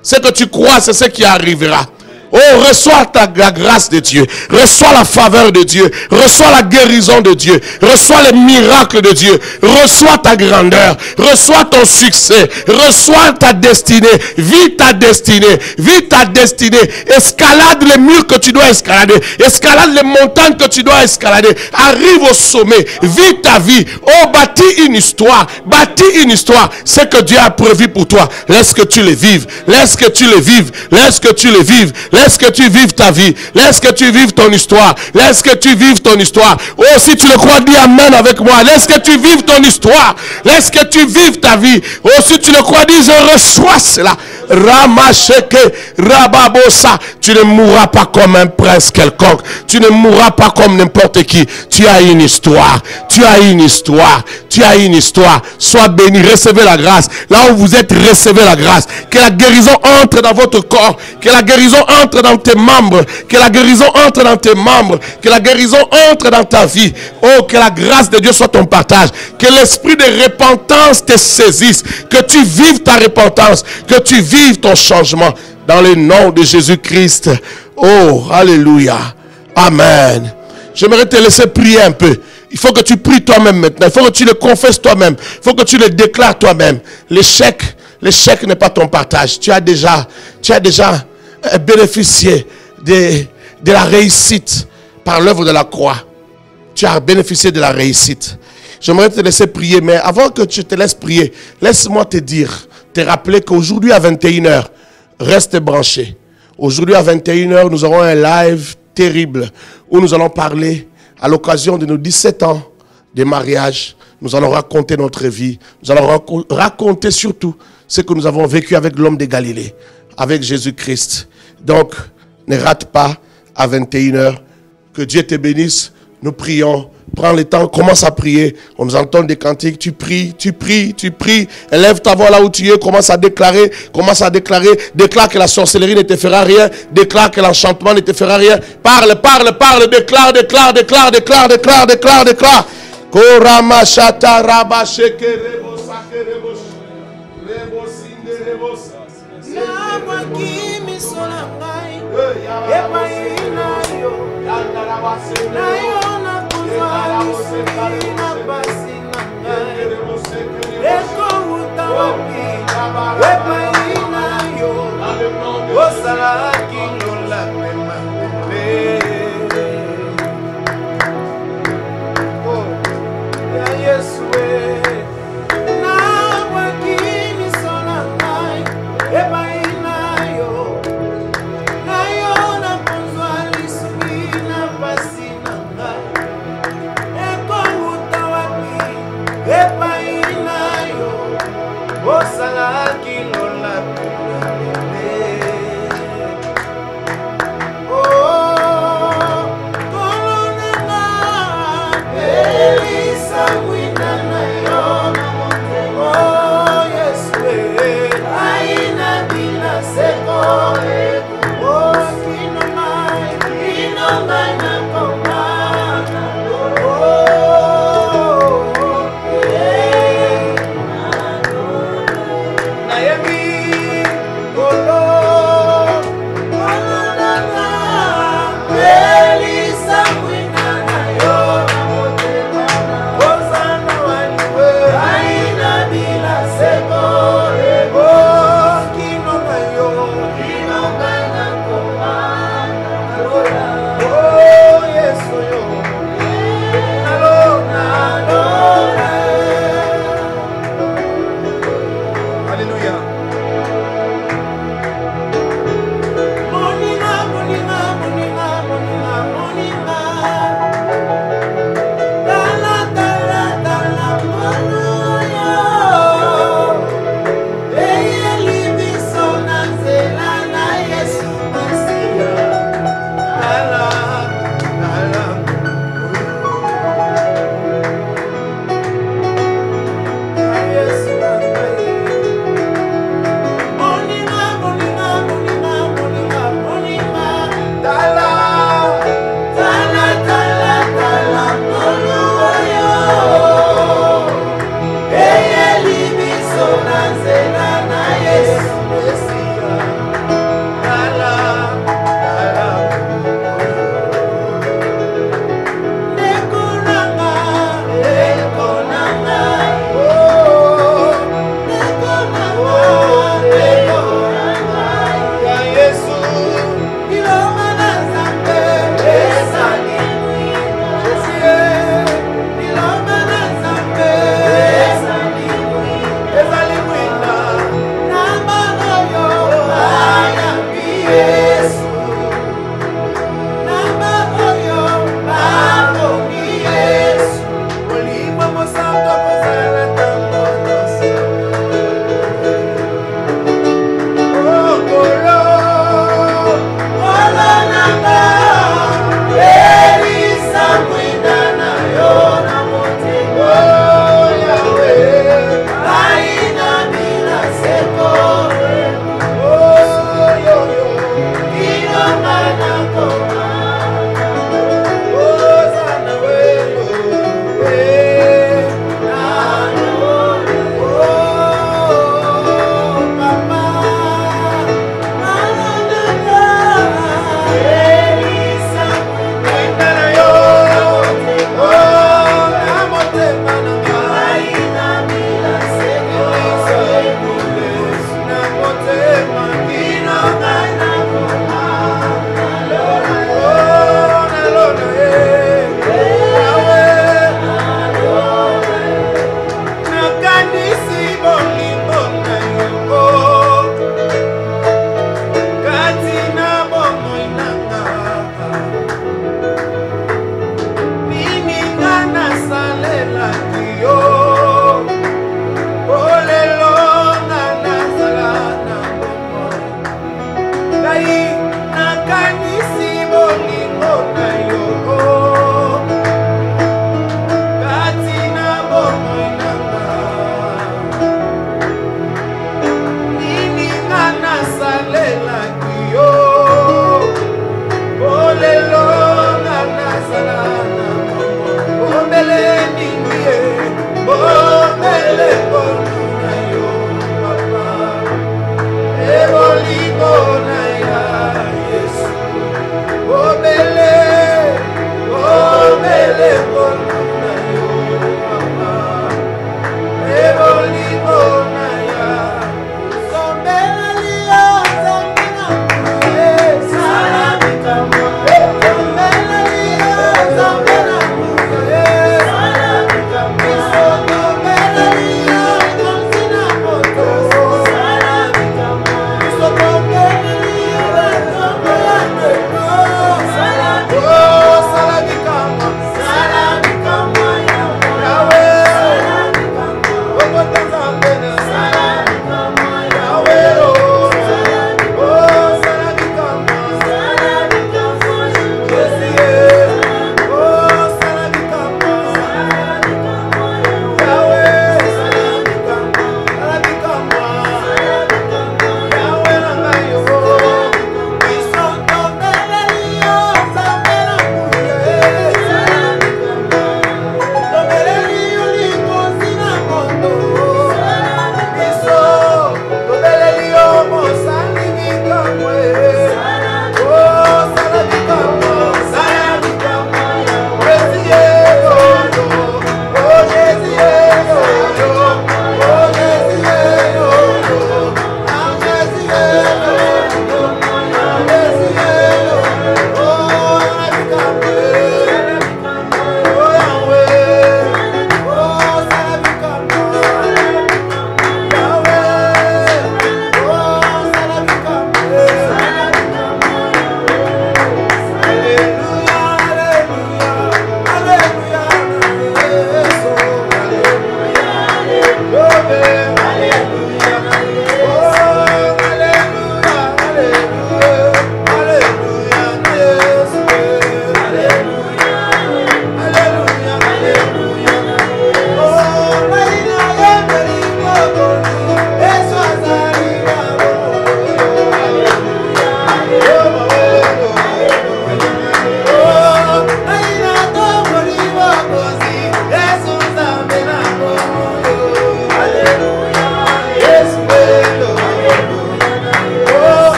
Ce que tu crois, c'est ce qui arrivera. Oh, reçois la grâce de Dieu. Reçois la faveur de Dieu. Reçois la guérison de Dieu. Reçois les miracles de Dieu. Reçois ta grandeur. Reçois ton succès. Reçois ta destinée. Vis ta destinée. Vis ta destinée. Escalade les murs que tu dois escalader. Escalade les montagnes que tu dois escalader. Arrive au sommet. Vis ta vie. Oh, bâtis une histoire. Bâtis une histoire. Ce que Dieu a prévu pour toi. Laisse que tu le vives. Laisse que tu le vives. Laisse que tu le vives. Laisse que tu vives ta vie. Laisse que tu vives ton histoire. Laisse que tu vives ton histoire. Oh, si tu le crois, dis amen avec moi. Laisse que tu vives ton histoire. Laisse que tu vives ta vie. Oh, si tu le crois, dis je reçois cela. Ramacheke, Rababosa. Tu ne mourras pas comme un prince quelconque. Tu ne mourras pas comme n'importe qui. Tu as une histoire. Tu as une histoire. Tu as une histoire. Sois béni. Recevez la grâce. Là où vous êtes, recevez la grâce. Que la guérison entre dans votre corps. Que la guérison entre dans tes membres. Que la guérison entre dans tes membres. Que la guérison entre dans ta vie. Oh, que la grâce de Dieu soit ton partage. Que l'esprit de repentance te saisisse. Que tu vives ta repentance. Que tu vives ton changement. Dans le nom de Jésus-Christ. Oh, alléluia. Amen. J'aimerais te laisser prier un peu. Il faut que tu pries toi-même maintenant. Il faut que tu le confesses toi-même. Il faut que tu le déclares toi-même. L'échec n'est pas ton partage. Tu as déjà bénéficié de la réussite par l'œuvre de la croix. Tu as bénéficié de la réussite. J'aimerais te laisser prier, mais avant que tu te laisses prier, laisse-moi te rappeler qu'aujourd'hui à 21h, reste branché. Aujourd'hui à 21h, nous aurons un live terrible où nous allons parler à l'occasion de nos 17 ans de mariage. Nous allons raconter notre vie. Nous allons raconter surtout ce que nous avons vécu avec l'homme de Galilée, avec Jésus-Christ. Donc, ne rate pas à 21h. Que Dieu te bénisse. Nous prions. Prends le temps, commence à prier. On nous entend des cantiques. Tu pries. Élève ta voix là où tu es. Commence à déclarer. Déclare que la sorcellerie ne te fera rien. Déclare que l'enchantement ne te fera rien. Parle. Déclare. Korama shata raba sheke rebo sake rebo
epai na yo nakozwa lisuki na pasi na ngai ekouta wapi epai na yo osalaki lola mema ya Yesu Elisa wina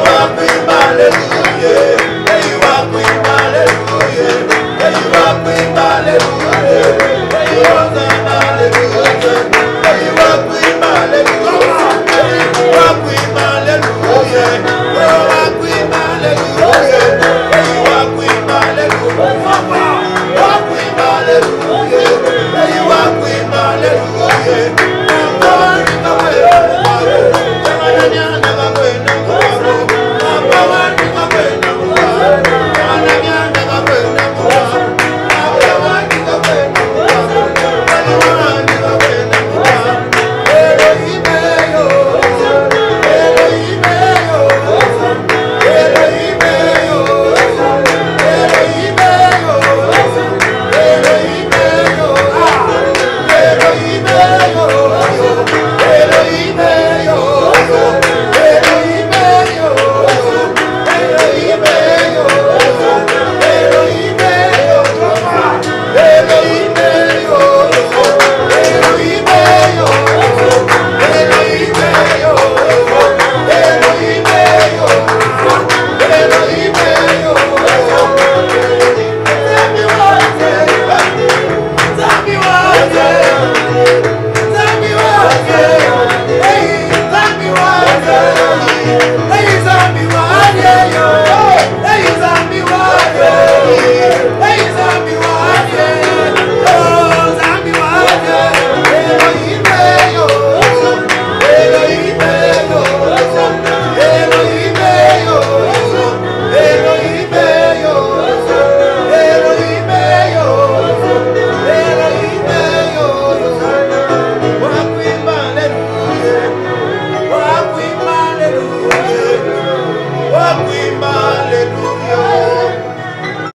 wapi maleli